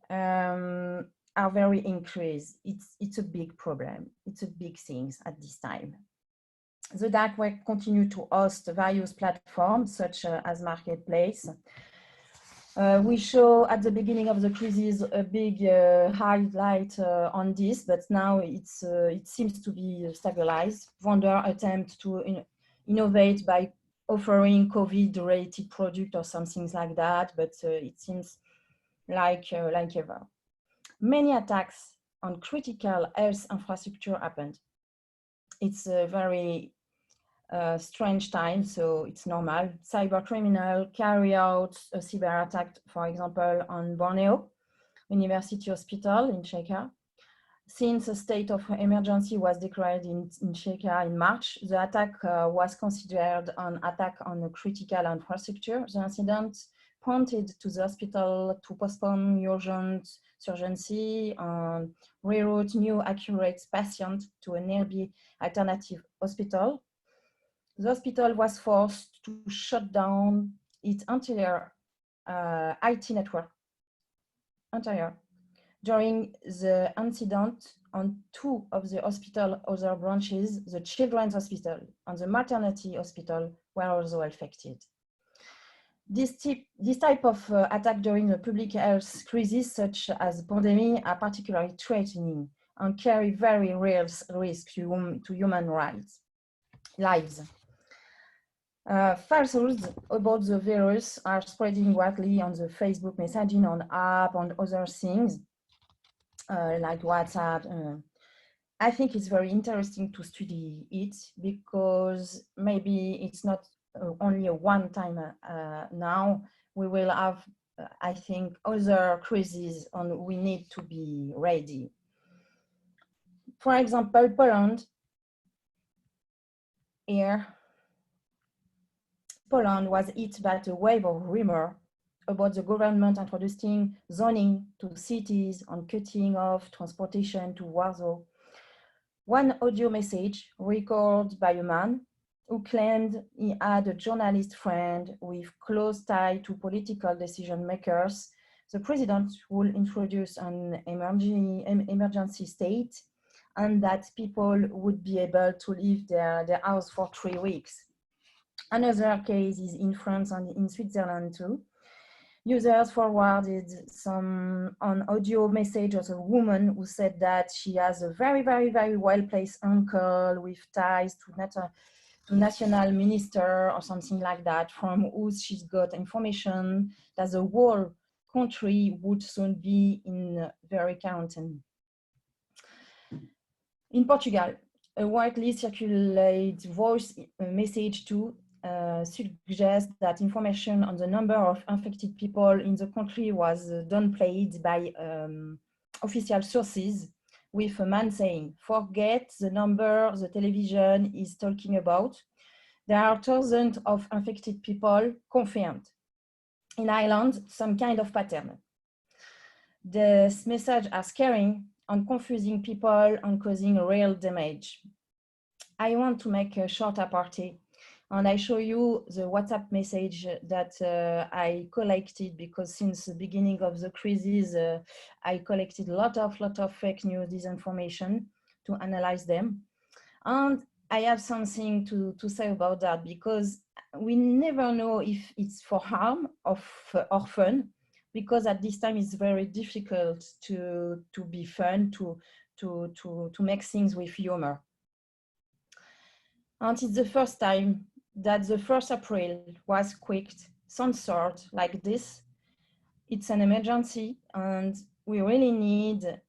E: are very increased. It's a big problem. It's a big thing at this time. The dark web continue to host various platforms such as Marketplace, We show at the beginning of the crisis a big highlight on this, but now it seems to be stabilized. Vendors attempt to innovate by offering COVID-related product or something like that, but it seems like ever. Many attacks on critical health infrastructure happened. It's a very strange time, so it's normal. Cyber criminal carry out a cyber attack, for example, on Borneo University Hospital in Czechia. Since a state of emergency was declared in Czechia in March, the attack was considered an attack on a critical infrastructure. The incident prompted to the hospital to postpone urgent surgery and reroute new accurate patients to a nearby alternative hospital. The hospital was forced to shut down its entire IT network. During the incident, on two of the hospital's other branches, the children's hospital and the maternity hospital were also affected. This type of attack during a public health crisis, such as pandemic, are particularly threatening and carry very real risk to human lives. Falsehoods about the virus are spreading widely on the Facebook messaging, on app, and other things like WhatsApp. I think it's very interesting to study it because maybe it's not only a one-time now. We will have, I think, other crises and we need to be ready. For example, Poland was hit by a wave of rumor about the government introducing zoning to cities and cutting off transportation to Warsaw. One audio message recorded by a man who claimed he had a journalist friend with close tie to political decision makers. The president will introduce an emergency state and that people would be able to leave their house for 3 weeks. Another case is in France and in Switzerland too. Users forwarded an audio message of a woman who said that she has a very, very, very well-placed uncle with ties to national minister or something like that, from whom she's got information that the whole country would soon be in very quarantine. In Portugal, a widely circulated voice message too suggests that information on the number of infected people in the country was downplayed by official sources, with a man saying, "Forget the number the television is talking about. There are thousands of infected people confirmed." In Ireland, some kind of pattern. This message are scaring and confusing people and causing real damage. I want to make a short apartheid. And I show you the WhatsApp message that I collected, because since the beginning of the crisis, I collected a lot of fake news, disinformation, to analyze them. And I have something to say about that, because we never know if it's for harm or fun, because at this time it's very difficult to be fun, to make things with humor. And it's the first time that the 1st April was censored like this. It's an emergency and we really need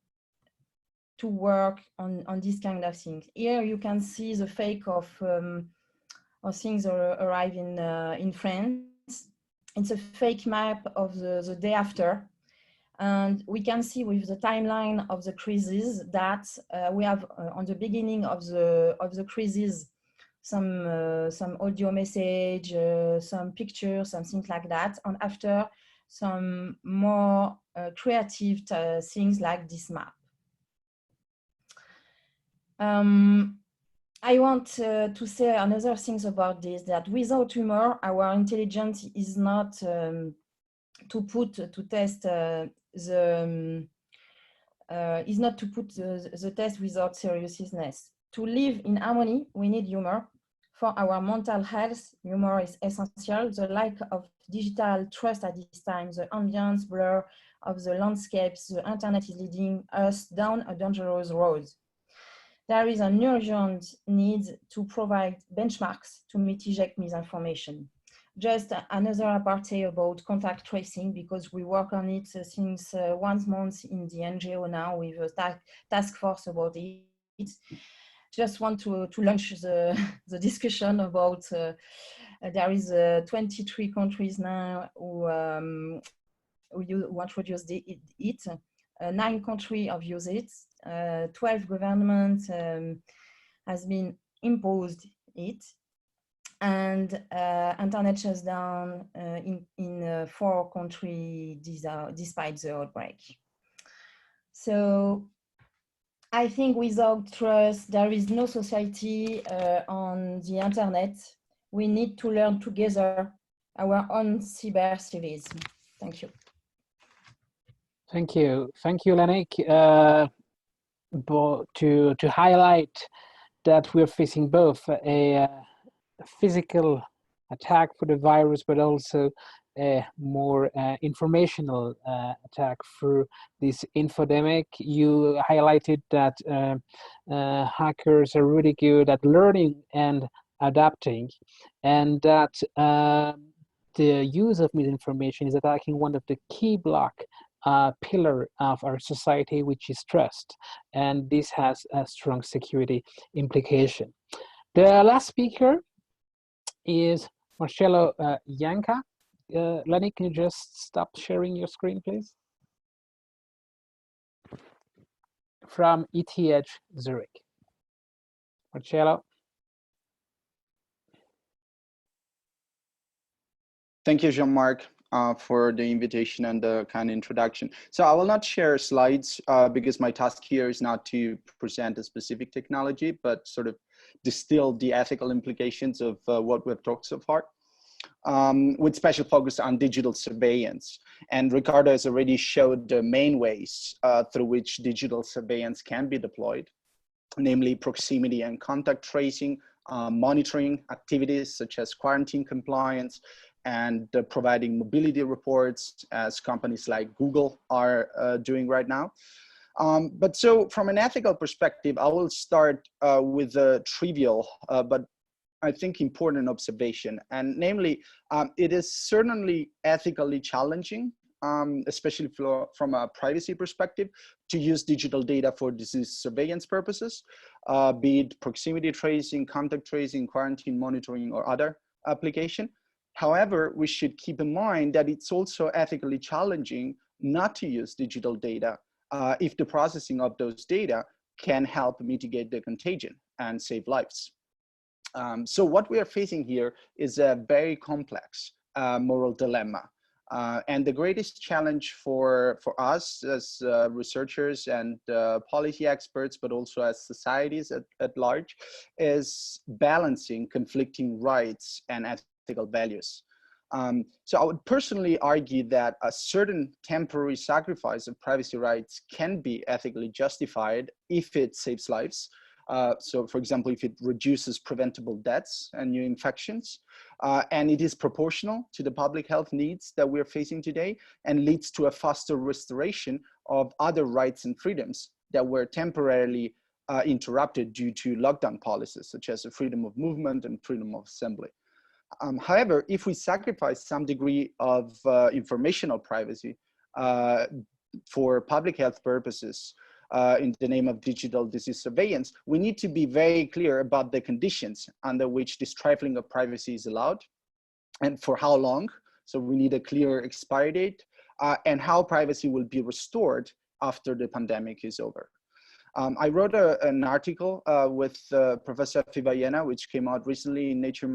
E: to work on this kind of things. Here you can see the fake of things arrive in France. It's a fake map of the day after. And we can see with the timeline of the crisis that we have on the beginning of the crisis some audio message, some pictures, some things like that, and after some more creative things like this map. I want to say another things about this, that without humor, our intelligence is not to test the test without seriousness. To live in harmony, we need humor. For our mental health, humor is essential. The lack of digital trust at this time, the ambience blur of the landscapes, the internet is leading us down a dangerous road. There is an urgent need to provide benchmarks to mitigate misinformation. Just another apartheid about contact tracing, because we work on it since 1 month in the NGO now with a task force about it. Just want to launch the discussion about there is 23 countries now who introduced it. 9 countries have used it. 12 governments has been imposed it, and internet shuts down in 4 countries despite the outbreak. So I think without trust, there is no society on the internet. We need to learn together our own cyber civism. Thank you.
A: Thank you, Lanik, to highlight that we're facing both a physical attack for the virus, but also a more informational attack through this infodemic. You highlighted that hackers are really good at learning and adapting, and that the use of misinformation is attacking one of the key pillar of our society, which is trust, and this has a strong security implication. The last speaker is Marcello Janca. Lenny, can you just stop sharing your screen, please? From ETH Zurich. Marcello.
F: Thank you, Jean-Marc, for the invitation and the kind introduction. So I will not share slides because my task here is not to present a specific technology, but sort of distill the ethical implications of what we've talked so far, with special focus on digital surveillance. And Ricardo has already showed the main ways through which digital surveillance can be deployed, namely proximity and contact tracing, monitoring activities such as quarantine compliance, and providing mobility reports, as companies like Google are doing right now. But so from an ethical perspective, I will start with a trivial, but I think important observation. And namely, it is certainly ethically challenging, especially from a privacy perspective, to use digital data for disease surveillance purposes, be it proximity tracing, contact tracing, quarantine monitoring, or other application. However, we should keep in mind that it's also ethically challenging not to use digital data if the processing of those data can help mitigate the contagion and save lives. So what we are facing here is a very complex moral dilemma. And the greatest challenge for us as researchers and policy experts, but also as societies at large, is balancing conflicting rights and ethical values. So I would personally argue that a certain temporary sacrifice of privacy rights can be ethically justified if it saves lives. So for example, if it reduces preventable deaths and new infections, and it is proportional to the public health needs that we're facing today and leads to a faster restoration of other rights and freedoms that were temporarily interrupted due to lockdown policies, such as the freedom of movement and freedom of assembly. However, if we sacrifice some degree of informational privacy for public health purposes, in the name of digital disease surveillance, we need to be very clear about the conditions under which this trifling of privacy is allowed and for how long. So we need a clear expiry date and how privacy will be restored after the pandemic is over. I wrote an article with Professor Fibayena, which came out recently in Nature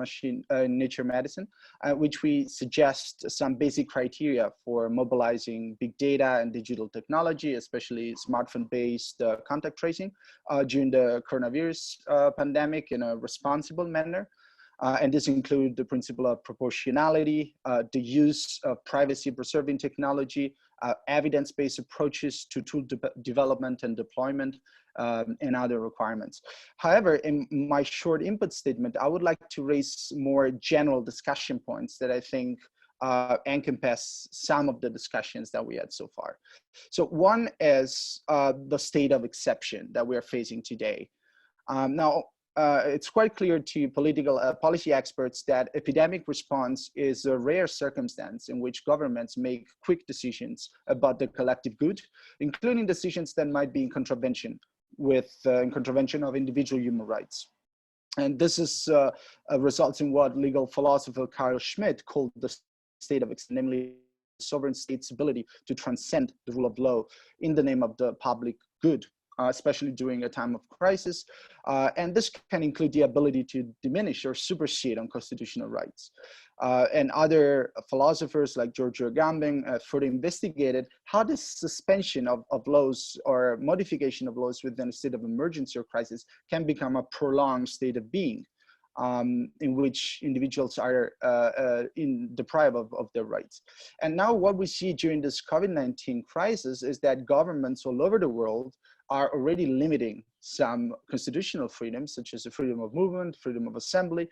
F: Medicine, which we suggest some basic criteria for mobilizing big data and digital technology, especially smartphone-based contact tracing during the coronavirus pandemic in a responsible manner. And this includes the principle of proportionality, the use of privacy-preserving technology, evidence-based approaches to tool development and deployment, and other requirements. However, in my short input statement, I would like to raise more general discussion points that I think encompass some of the discussions that we had so far. So one is the state of exception that we are facing today. Now, it's quite clear to political policy experts that epidemic response is a rare circumstance in which governments make quick decisions about the collective good, including decisions that might be in contravention of individual human rights. And this is results in what legal philosopher Carl Schmitt called the state of exception, namely sovereign state's ability to transcend the rule of law in the name of the public good, especially during a time of crisis. And this can include the ability to diminish or supersede on constitutional rights. And other philosophers like Giorgio Agamben further investigated how this suspension of laws or modification of laws within a state of emergency or crisis can become a prolonged state of being, in which individuals are deprived of their rights. And now what we see during this COVID-19 crisis is that governments all over the world are already limiting some constitutional freedoms, such as the freedom of movement, freedom of assembly.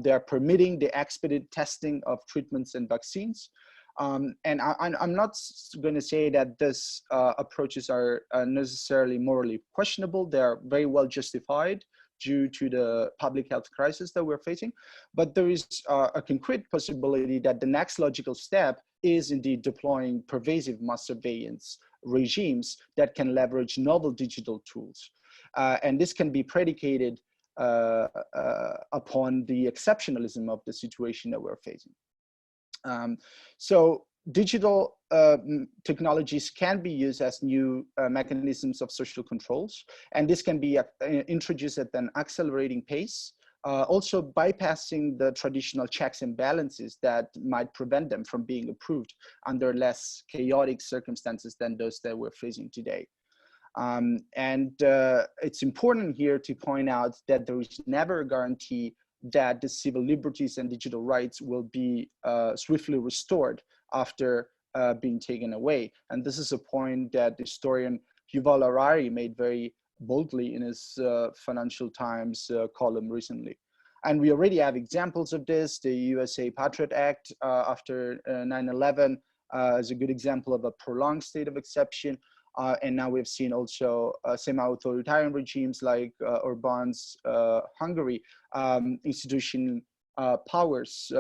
F: They are permitting the expedited testing of treatments and vaccines. And I'm not going to say that these approaches are necessarily morally questionable. They are very well justified due to the public health crisis that we're facing. But there is a concrete possibility that the next logical step is indeed deploying pervasive mass surveillance regimes that can leverage novel digital tools. And this can be predicated upon the exceptionalism of the situation that we're facing. So digital technologies can be used as new mechanisms of social controls, and this can be introduced at an accelerating pace, also bypassing the traditional checks and balances that might prevent them from being approved under less chaotic circumstances than those that we're facing today. It's important here to point out that there is never a guarantee that the civil liberties and digital rights will be swiftly restored after being taken away. And this is a point that historian Yuval Harari made very boldly in his Financial Times column recently. And we already have examples of this. The USA Patriot Act after 9/11 is a good example of a prolonged state of exception. And now we've seen also semi-authoritarian regimes like Orban's Hungary institution powers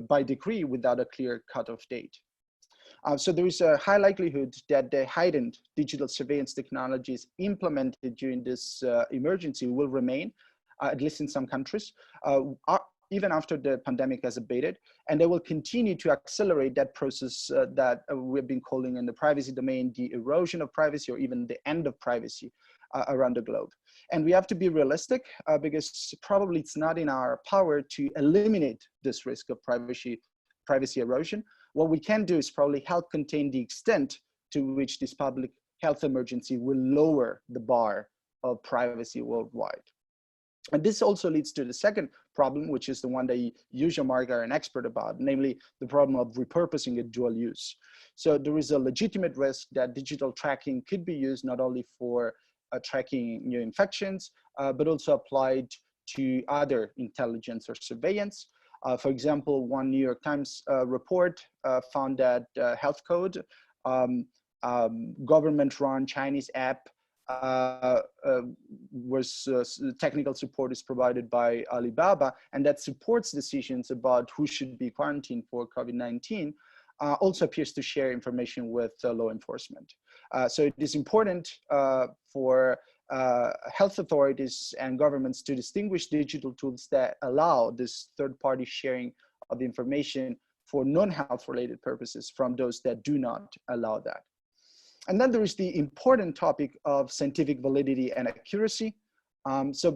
F: by decree without a clear cutoff date. So there is a high likelihood that the heightened digital surveillance technologies implemented during this emergency will remain, at least in some countries, even after the pandemic has abated, and they will continue to accelerate that process that we've been calling in the privacy domain the erosion of privacy, or even the end of privacy around the globe. And we have to be realistic because probably it's not in our power to eliminate this risk of privacy erosion. What we can do is probably help contain the extent to which this public health emergency will lower the bar of privacy worldwide. And this also leads to the second problem, which is the one that you, Jean-Marc, are an expert about, namely the problem of repurposing a dual use. So there is a legitimate risk that digital tracking could be used not only for tracking new infections, but also applied to other intelligence or surveillance. For example, one New York Times report found that Health Code, government-run Chinese app, technical support is provided by Alibaba, and that supports decisions about who should be quarantined for COVID-19, also appears to share information with law enforcement. So it is important for health authorities and governments to distinguish digital tools that allow this third-party sharing of information for non-health related purposes from those that do not allow that. And then there is the important topic of scientific validity and accuracy. So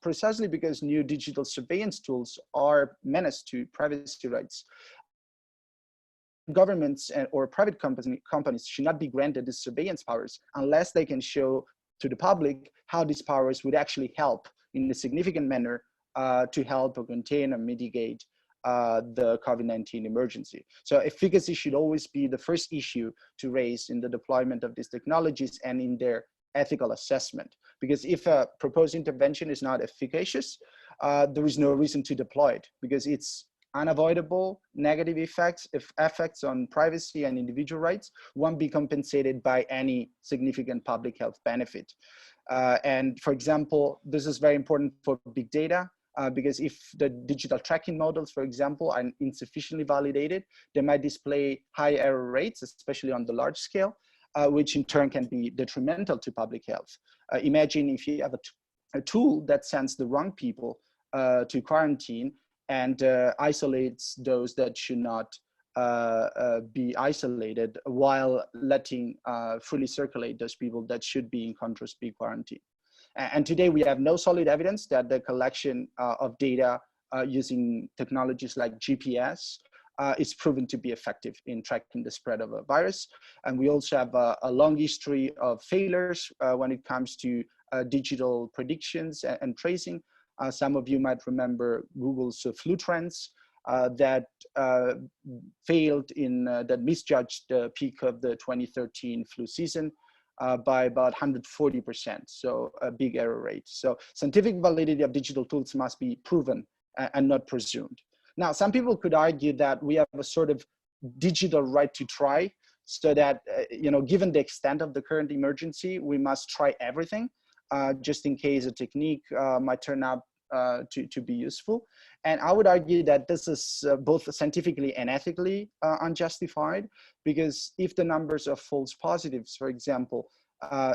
F: precisely because new digital surveillance tools are menace to privacy rights, governments or private companies should not be granted these surveillance powers unless they can show to the public how these powers would actually help in a significant manner to help or contain or mitigate the COVID-19 emergency. So efficacy should always be the first issue to raise in the deployment of these technologies and in their ethical assessment. Because if a proposed intervention is not efficacious, there is no reason to deploy it, because it's unavoidable negative effects on privacy and individual rights won't be compensated by any significant public health benefit. And for example, this is very important for big data, because if the digital tracking models, for example, are insufficiently validated, they might display high error rates, especially on the large scale, which in turn can be detrimental to public health. Imagine if you have a tool that sends the wrong people to quarantine and isolates those that should not be isolated, while letting fully circulate those people that should be in contrast be quarantined. And today we have no solid evidence that the collection of data using technologies like GPS is proven to be effective in tracking the spread of a virus. And we also have a long history of failures when it comes to digital predictions and tracing. Some of you might remember Google's flu trends that failed that misjudged the peak of the 2013 flu season by about 140%, so a big error rate. So scientific validity of digital tools must be proven and not presumed. Now, some people could argue that we have a sort of digital right to try, so that, given the extent of the current emergency, we must try everything, just in case a technique might turn out to be useful. And I would argue that this is both scientifically and ethically unjustified, because if the numbers of false positives, for example,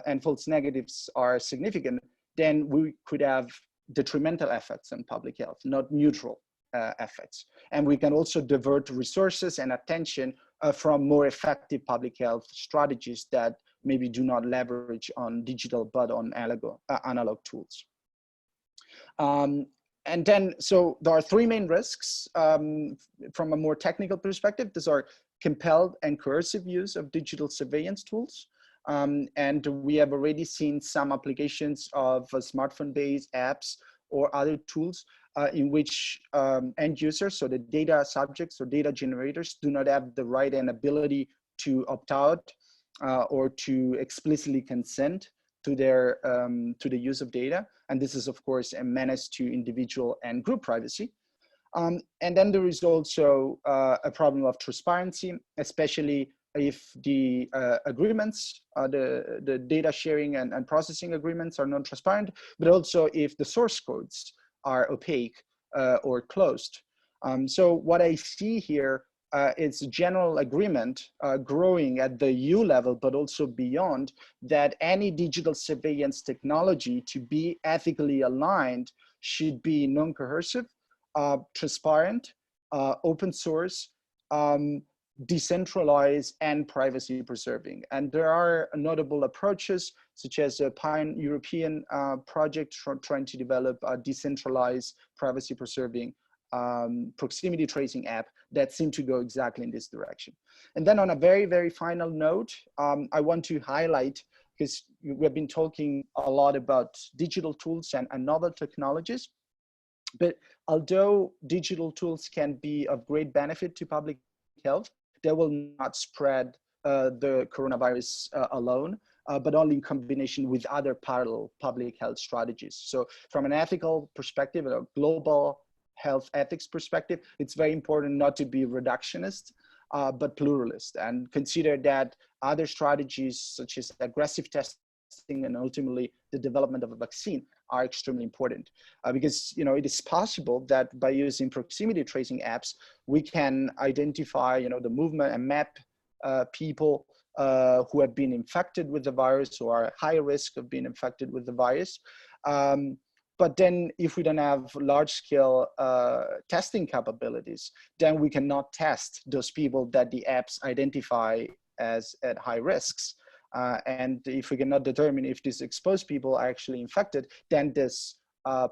F: and false negatives are significant, then we could have detrimental effects on public health, not neutral effects. And we can also divert resources and attention from more effective public health strategies that maybe do not leverage on digital, but on analog tools. And then, so there are three main risks from a more technical perspective. These are compelled and coercive use of digital surveillance tools. And we have already seen some applications of smartphone-based apps or other tools in which end users, so the data subjects or data generators, do not have the right and ability to opt out or to explicitly consent to the use of data. And this is, of course, a menace to individual and group privacy. And then there is also a problem of transparency, especially if the agreements, the data sharing and processing agreements are non-transparent, but also if the source codes are opaque or closed. So what I see here is general agreement growing at the EU level, but also beyond, that any digital surveillance technology, to be ethically aligned, should be non-coercive, transparent, open source, decentralized, and privacy preserving. And there are notable approaches, such as a pan-European project trying to develop a decentralized, privacy preserving proximity tracing app that seem to go exactly in this direction. And then on a very, very final note, I want to highlight, because we've been talking a lot about digital tools and novel technologies, but although digital tools can be of great benefit to public health, they will not spread the coronavirus alone, but only in combination with other parallel public health strategies. So from an ethical perspective, a global health ethics perspective, it's very important not to be reductionist, but pluralist, and consider that other strategies such as aggressive testing and ultimately the development of a vaccine are extremely important, because it is possible that by using proximity tracing apps, we can identify the movement and map people who have been infected with the virus or are high risk of being infected with the virus. But then if we don't have large scale testing capabilities, then we cannot test those people that the apps identify as at high risks. And if we cannot determine if these exposed people are actually infected, then this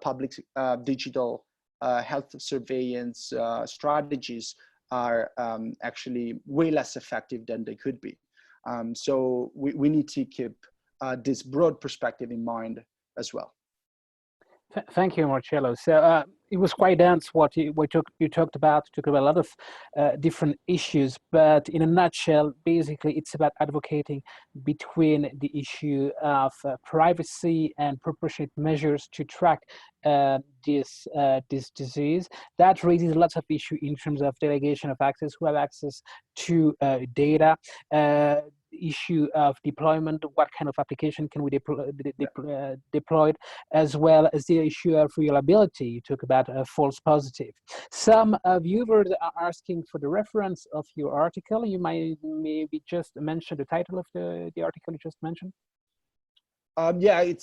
F: public digital health surveillance strategies are actually way less effective than they could be. So we need to keep this broad perspective in mind as well.
A: Thank you, Marcello. So it was quite dense what you talked about. You talked about a lot of different issues, but in a nutshell, basically, it's about advocating between the issue of privacy and proportionate measures to track this disease. That raises lots of issues in terms of delegation of access, who have access to data. Issue of deployment, what kind of application can we deploy, as well as the issue of reliability. You talk about false positive. Some viewers are asking for the reference of your article. You might maybe just mention the title of the article you just mentioned.
F: Yeah, I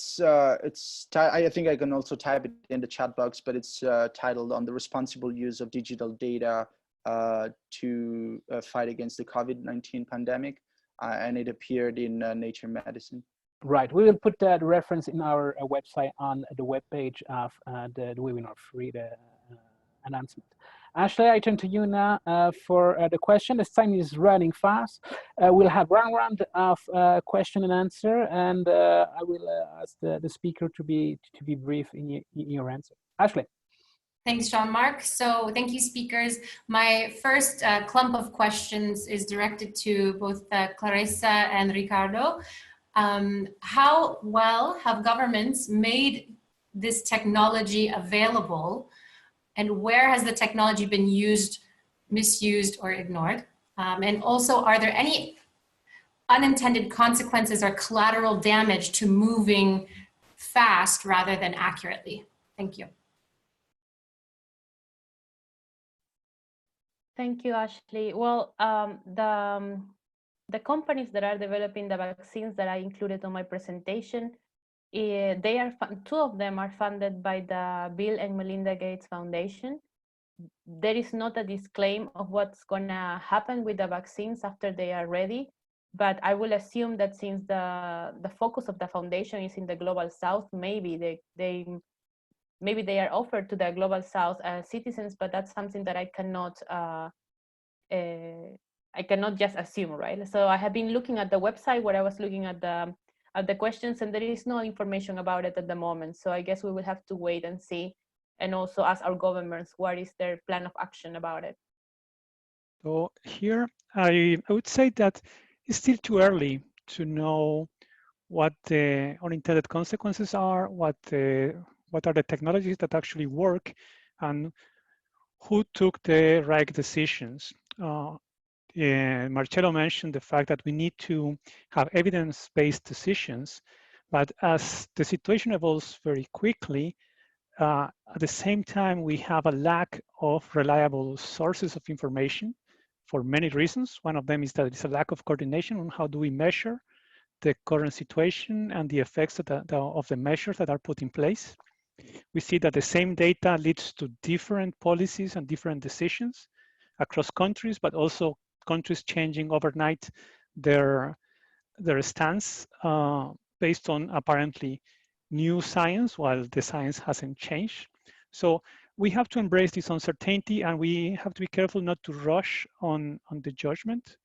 F: think I can also type it in the chat box, but it's titled "On the Responsible Use of Digital Data to Fight Against the COVID-19 Pandemic," and it appeared in Nature Medicine.
A: Right, we will put that reference in our website on the webpage of the webinar free announcement. Ashley, I turn to you now for the question. This time is running fast. We'll have one round of question and answer, and I will ask the speaker to be brief in your answer. Ashley.
G: Thanks, Jean-Marc. So thank you, speakers. My first clump of questions is directed to both Clarissa and Ricardo. How well have governments made this technology available, and where has the technology been used, misused, or ignored? And also, are there any unintended consequences or collateral damage to moving fast rather than accurately? Thank you.
B: Thank you, Ashley. Well, the companies that are developing the vaccines that I included on my presentation, two of them are funded by the Bill and Melinda Gates Foundation. There is not a disclaimer of what's gonna happen with the vaccines after they are ready, but I will assume that since the focus of the foundation is in the global south, maybe they are offered to the global south citizens, but that's something that I cannot just assume, right? So I have been looking at the website where I was looking at the questions, and there is no information about it at the moment. So I guess we will have to wait and see, and also ask our governments what is their plan of action about it.
C: So here, I would say that it's still too early to know what the unintended consequences are, what are the technologies that actually work, and who took the right decisions. Marcello mentioned the fact that we need to have evidence-based decisions, but as the situation evolves very quickly, at the same time, we have a lack of reliable sources of information for many reasons. One of them is that it's a lack of coordination on how do we measure the current situation and the effects of the measures that are put in place. We see that the same data leads to different policies and different decisions across countries, but also countries changing overnight their stance based on apparently new science, while the science hasn't changed. So we have to embrace this uncertainty, and we have to be careful not to rush on the judgment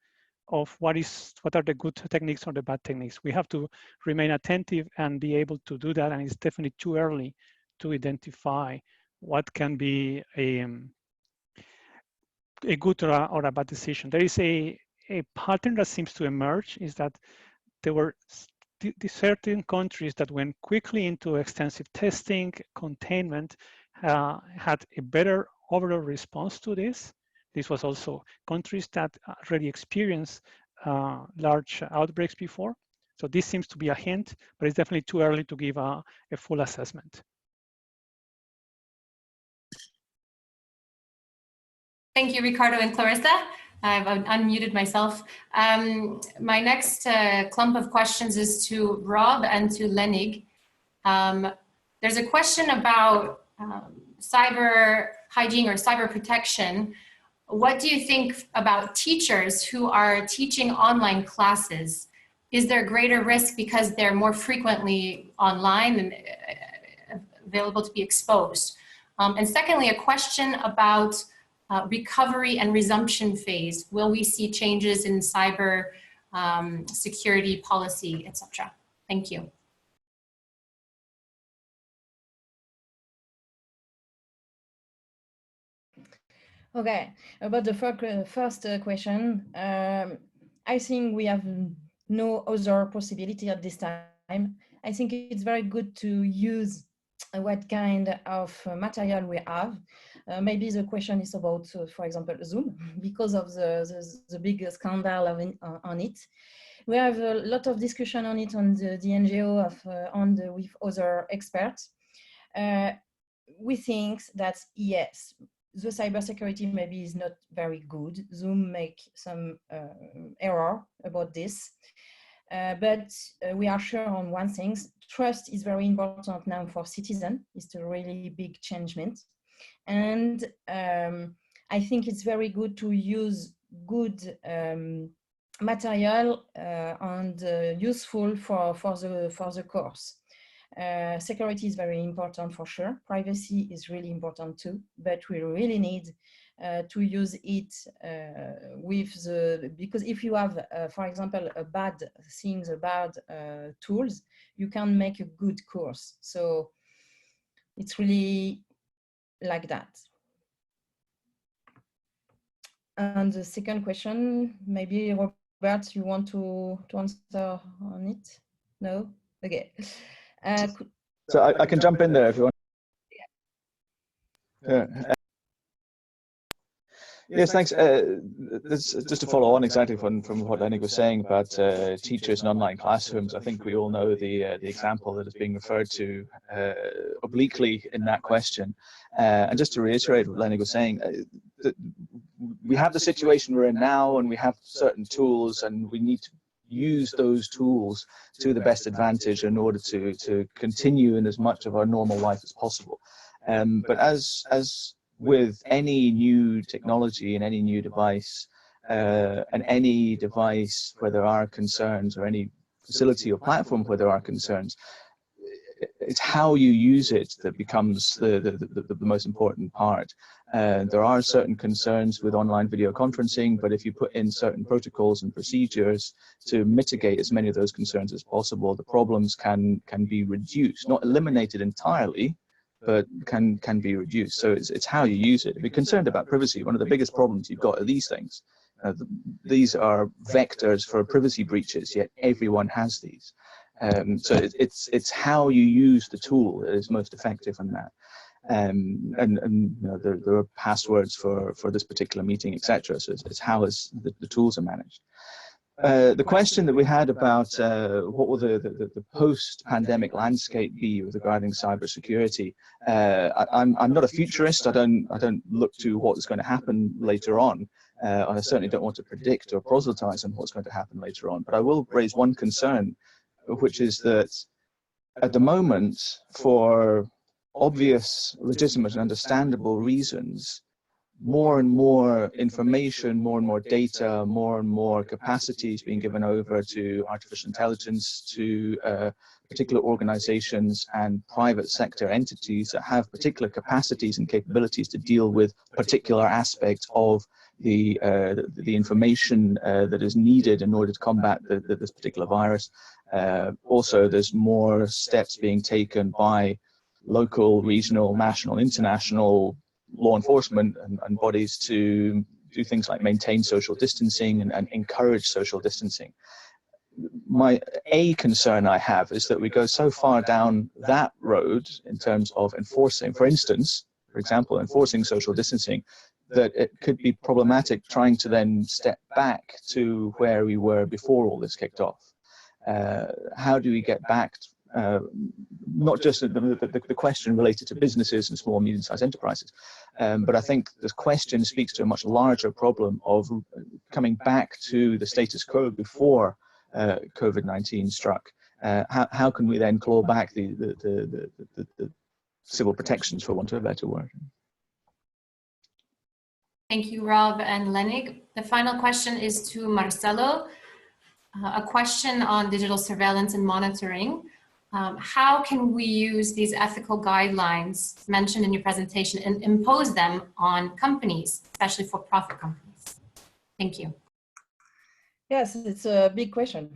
C: of what are the good techniques or the bad techniques. We have to remain attentive and be able to do that, and it's definitely too early to identify what can be a good or a bad decision. There is a pattern that seems to emerge, is that there were certain countries that went quickly into extensive testing, containment, had a better overall response to this. This was also countries that already experienced large outbreaks before. So this seems to be a hint, but it's definitely too early to give a full assessment.
G: Thank you, Ricardo and Clarissa. I've unmuted myself. My next clump of questions is to Rob and to Lenig. There's a question about cyber hygiene or cyber protection. What do you think about teachers who are teaching online classes? Is there greater risk because they're more frequently online and available to be exposed? And secondly, a question about recovery and resumption phase. Will we see changes in cyber security policy, etc.? Thank you.
E: Okay, about the first question, I think we have no other possibility at this time. I think it's very good to use what kind of material we have. Maybe the question is about, for example, Zoom, because of the big scandal on it. We have a lot of discussion on it on the NGO with other experts. We think that yes, the cybersecurity maybe is not very good. Zoom make some error about this. But we are sure on one thing, trust is very important now for citizens. It's a really big changement. And I think it's very good to use good material and useful for the course. Security is very important for sure. Privacy is really important too, but we really need to use it because if you have, for example, a bad tools, you can make a good course. So it's really like that. And the second question, maybe Robert, you want to answer on it? No? Okay.
D: So I can jump in there if you want. Yeah. Yes, thanks. Just to follow on exactly from what Leonard was saying about teachers and online classrooms, I think we all know the example that is being referred to obliquely in that question. And just to reiterate what Leonard was saying, we have the situation we're in now, and we have certain tools, and we need to use those tools to the best advantage in order to continue in as much of our normal life as possible. But as with any new technology and any new device, and any device where there are concerns, or any facility or platform where there are concerns, it's how you use it that becomes the most important part. There are certain concerns with online video conferencing, but if you put in certain protocols and procedures to mitigate as many of those concerns as possible, the problems can be reduced, not eliminated entirely, but can be reduced. So it's how you use it. If you're concerned about privacy, one of the biggest problems you've got are these things. These are vectors for privacy breaches, yet everyone has these. So it's how you use the tool that is most effective in that. And you know, there are passwords for this particular meeting, etc. So it's how the tools are managed. The question that we had about what will the post-pandemic landscape be regarding cybersecurity, I'm not a futurist. I don't look to what's going to happen later on. I certainly don't want to predict or proselytize on what's going to happen later on. But I will raise one concern, which is that at the moment, for obvious, legitimate, and understandable reasons, more and more information, more and more data, more and more capacities being given over to artificial intelligence, to particular organizations and private sector entities that have particular capacities and capabilities to deal with particular aspects of the information that is needed in order to combat this particular virus. Also, there's more steps being taken by local, regional, national, international law enforcement and bodies to do things like maintain social distancing and encourage social distancing. A concern I have is that we go so far down that road in terms of enforcing, for example, enforcing social distancing, that it could be problematic trying to then step back to where we were before all this kicked off. How do we get back not just the question related to businesses and small and medium-sized enterprises, but I think this question speaks to a much larger problem of coming back to the status quo before COVID-19 struck. How can we then claw back the civil protections, for want of a better word?
G: Thank you, Rob and Lenig. The final question is to Marcelo. A question on digital surveillance and monitoring. How can we use these ethical guidelines mentioned in your presentation and impose them on companies, especially for-profit companies? Thank you.
E: Yes, it's a big question.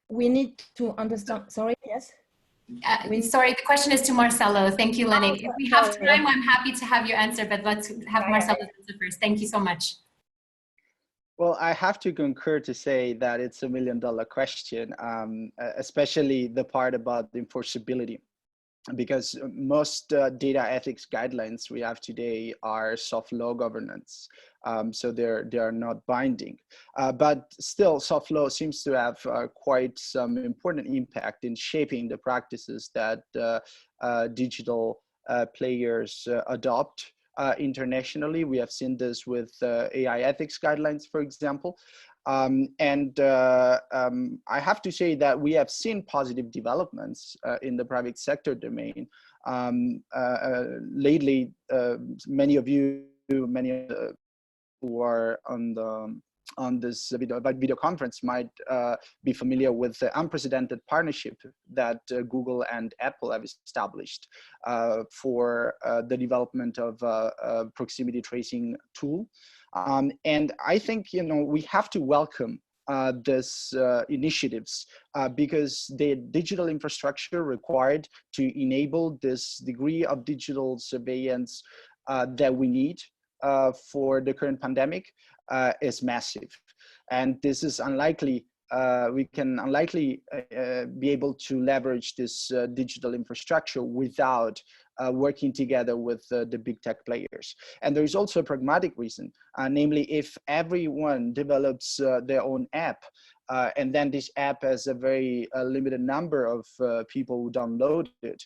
E: We need to understand, sorry, yes?
G: Sorry, the question is to Marcelo. Thank you, Lenny. If we have time, I'm happy to have you answer, but let's have Marcelo answer first. Thank you so much.
F: Well, I have to concur to say that it's $1 million question, especially the part about the enforceability, because most data ethics guidelines we have today are soft law governance. So they are not binding, but still soft law seems to have quite some important impact in shaping the practices that digital players adopt internationally. We have seen this with AI ethics guidelines, for example. I have to say that we have seen positive developments in the private sector domain. Lately, many of you, who are on this video conference might be familiar with the unprecedented partnership that Google and Apple have established for the development of a proximity tracing tool. And I think, we have to welcome this initiatives because the digital infrastructure required to enable this degree of digital surveillance that we need for the current pandemic is massive. And this is unlikely, we can unlikely be able to leverage this digital infrastructure without working together with the big tech players. And there is also a pragmatic reason, namely if everyone develops their own app, and then this app has a very limited number of people who download it,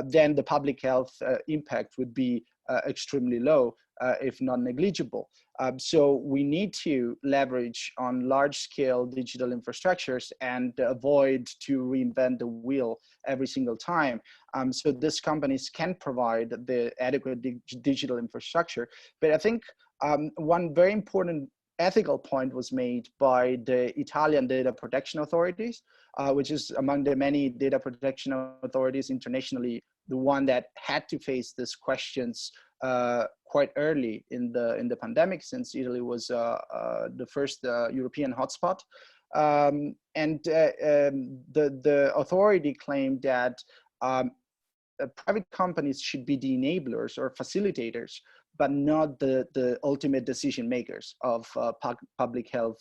F: then the public health impact would be extremely low, if not negligible. So we need to leverage on large-scale digital infrastructures and avoid to reinvent the wheel every single time. So these companies can provide the adequate digital infrastructure. But I think one very important ethical point was made by the Italian data protection authorities, which is among the many data protection authorities internationally, the one that had to face these questions quite early in the pandemic, since Italy was the first European hotspot. The authority claimed that private companies should be the enablers or facilitators, but not the ultimate decision makers of public health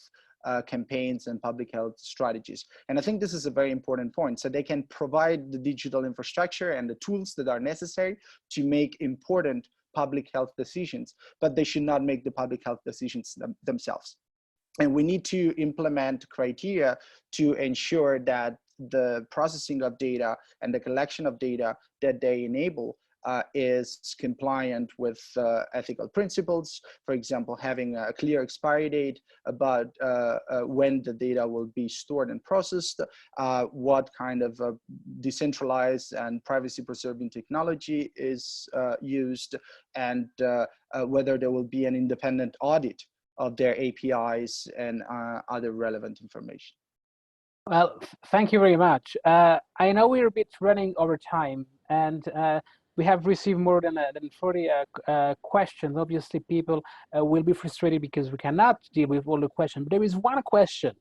F: campaigns and public health strategies. And I think this is a very important point. So they can provide the digital infrastructure and the tools that are necessary to make important public health decisions, but they should not make the public health decisions themselves. And we need to implement criteria to ensure that the processing of data and the collection of data that they enable is compliant with ethical principles. For example, having a clear expiry date about when the data will be stored and processed, what kind of decentralized and privacy preserving technology is used, and whether there will be an independent audit of their APIs and other relevant information.
A: Well, thank you very much. I know we're a bit running over time, and we have received more than 40 questions. Obviously, people will be frustrated because we cannot deal with all the questions. But there is one question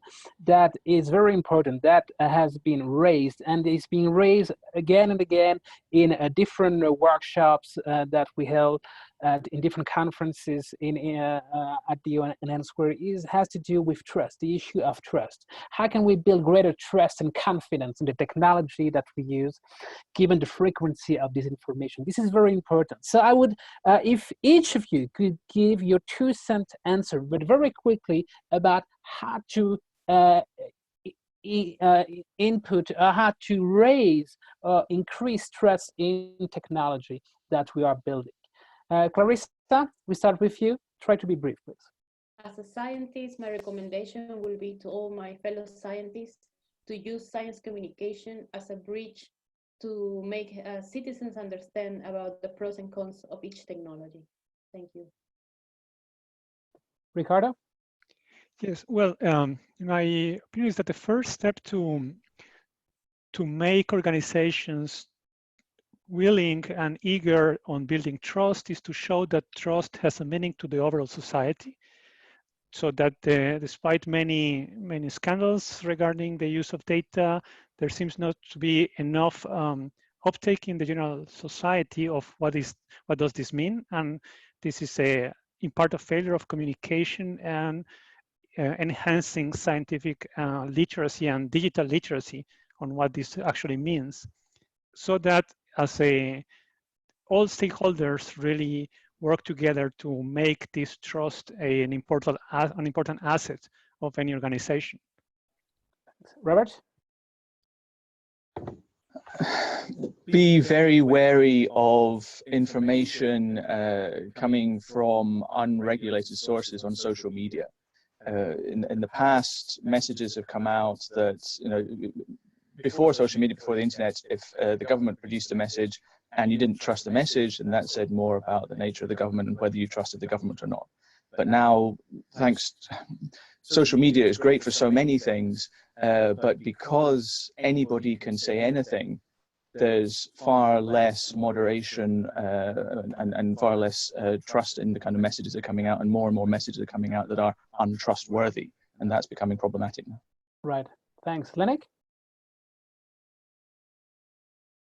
A: that is very important that has been raised, and is being raised again and again in different workshops that we held in different conferences at the UN Square. Has to do with trust, the issue of trust. How can we build greater trust and confidence in the technology that we use, given the frequency of disinformation? This is very important. So I would, if each of you could give your 2-cent answer, but very quickly, about how to input, how to raise, increase trust in technology that we are building. Clarissa, we start with you. Try to be brief, please.
B: As a scientist, my recommendation will be to all my fellow scientists to use science communication as a bridge to make citizens understand about the pros and cons of each technology. Thank you.
A: Ricardo?
C: Yes, well, my opinion is that the first step to make organizations willing and eager on building trust is to show that trust has a meaning to the overall society. So that despite many scandals regarding the use of data, there seems not to be enough uptake in the general society of what does this mean, and this is in part a failure of communication and enhancing scientific literacy and digital literacy on what this actually means, so that all stakeholders really work together to make this trust an important asset of any organization.
A: Robert?
D: Be very wary of information coming from unregulated sources on social media. In the past, messages have come out that, before social media, before the internet, if the government produced a message and you didn't trust the message, and that said more about the nature of the government and whether you trusted the government or not. But now, social media is great for so many things, but because anybody can say anything, there's far less moderation and far less trust in the kind of messages that are coming out, and more messages are coming out that are untrustworthy, and that's becoming problematic now.
A: Right. Thanks. Lenik?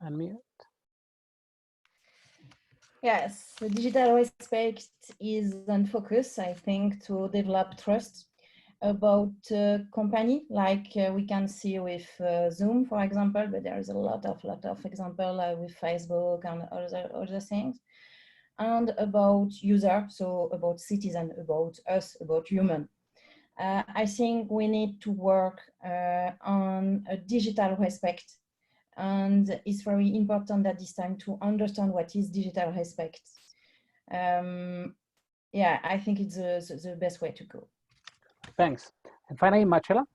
A: Unmute.
E: Yes, the digital respect is on focus, I think, to develop trust about company, like we can see with Zoom, for example, but there is a lot of example with Facebook and other things, and about user, so about citizen, about us, about human. I think we need to work on a digital respect, and it's very important at this time to understand what is digital respect. Yeah, I think it's the best way to go.
A: Thanks. And finally, Marcella?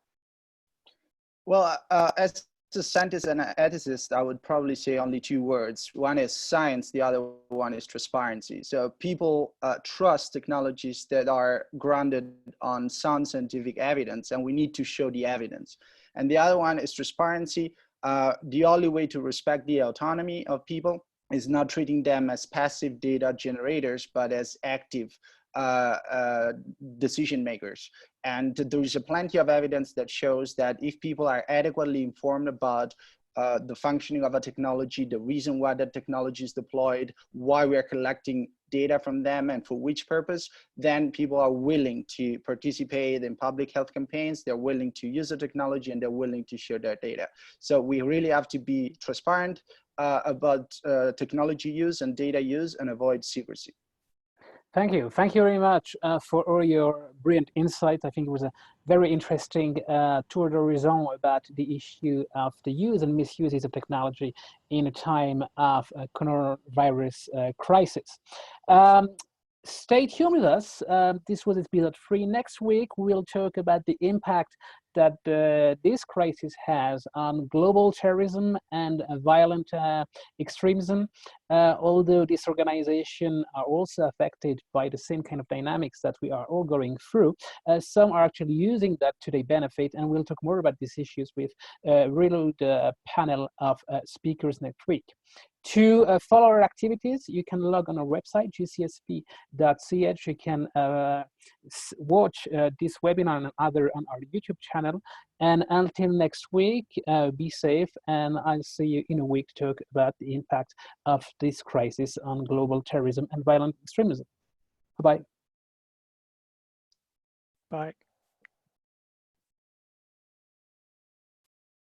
F: Well, as a scientist and an ethicist, I would probably say only two words. One is science, the other one is transparency. So people trust technologies that are grounded on sound scientific evidence, and we need to show the evidence. And the other one is transparency. The only way to respect the autonomy of people is not treating them as passive data generators, but as active decision makers. And there is plenty of evidence that shows that if people are adequately informed about the functioning of a technology, the reason why that technology is deployed, why we are collecting data from them and for which purpose, then people are willing to participate in public health campaigns, they're willing to use the technology, and they're willing to share their data. So we really have to be transparent about technology use and data use and avoid secrecy.
A: Thank you. Thank you very much for all your brilliant insights. I think it was a very interesting tour d'horizon about the issue of the use and misuses of technology in a time of a coronavirus crisis. Stay tuned with us. This was episode 3. Next week, we'll talk about the impact that this crisis has on global terrorism and violent extremism. Although these organizations are also affected by the same kind of dynamics that we are all going through, some are actually using that to their benefit, and we'll talk more about these issues with a real panel of speakers next week. To follow our activities, you can log on our website, gcsp.ch. You can watch this webinar and other on our YouTube channel. And until next week, be safe, and I'll see you in a week to talk about the impact of this crisis on global terrorism and violent extremism. Bye-bye.
C: Bye.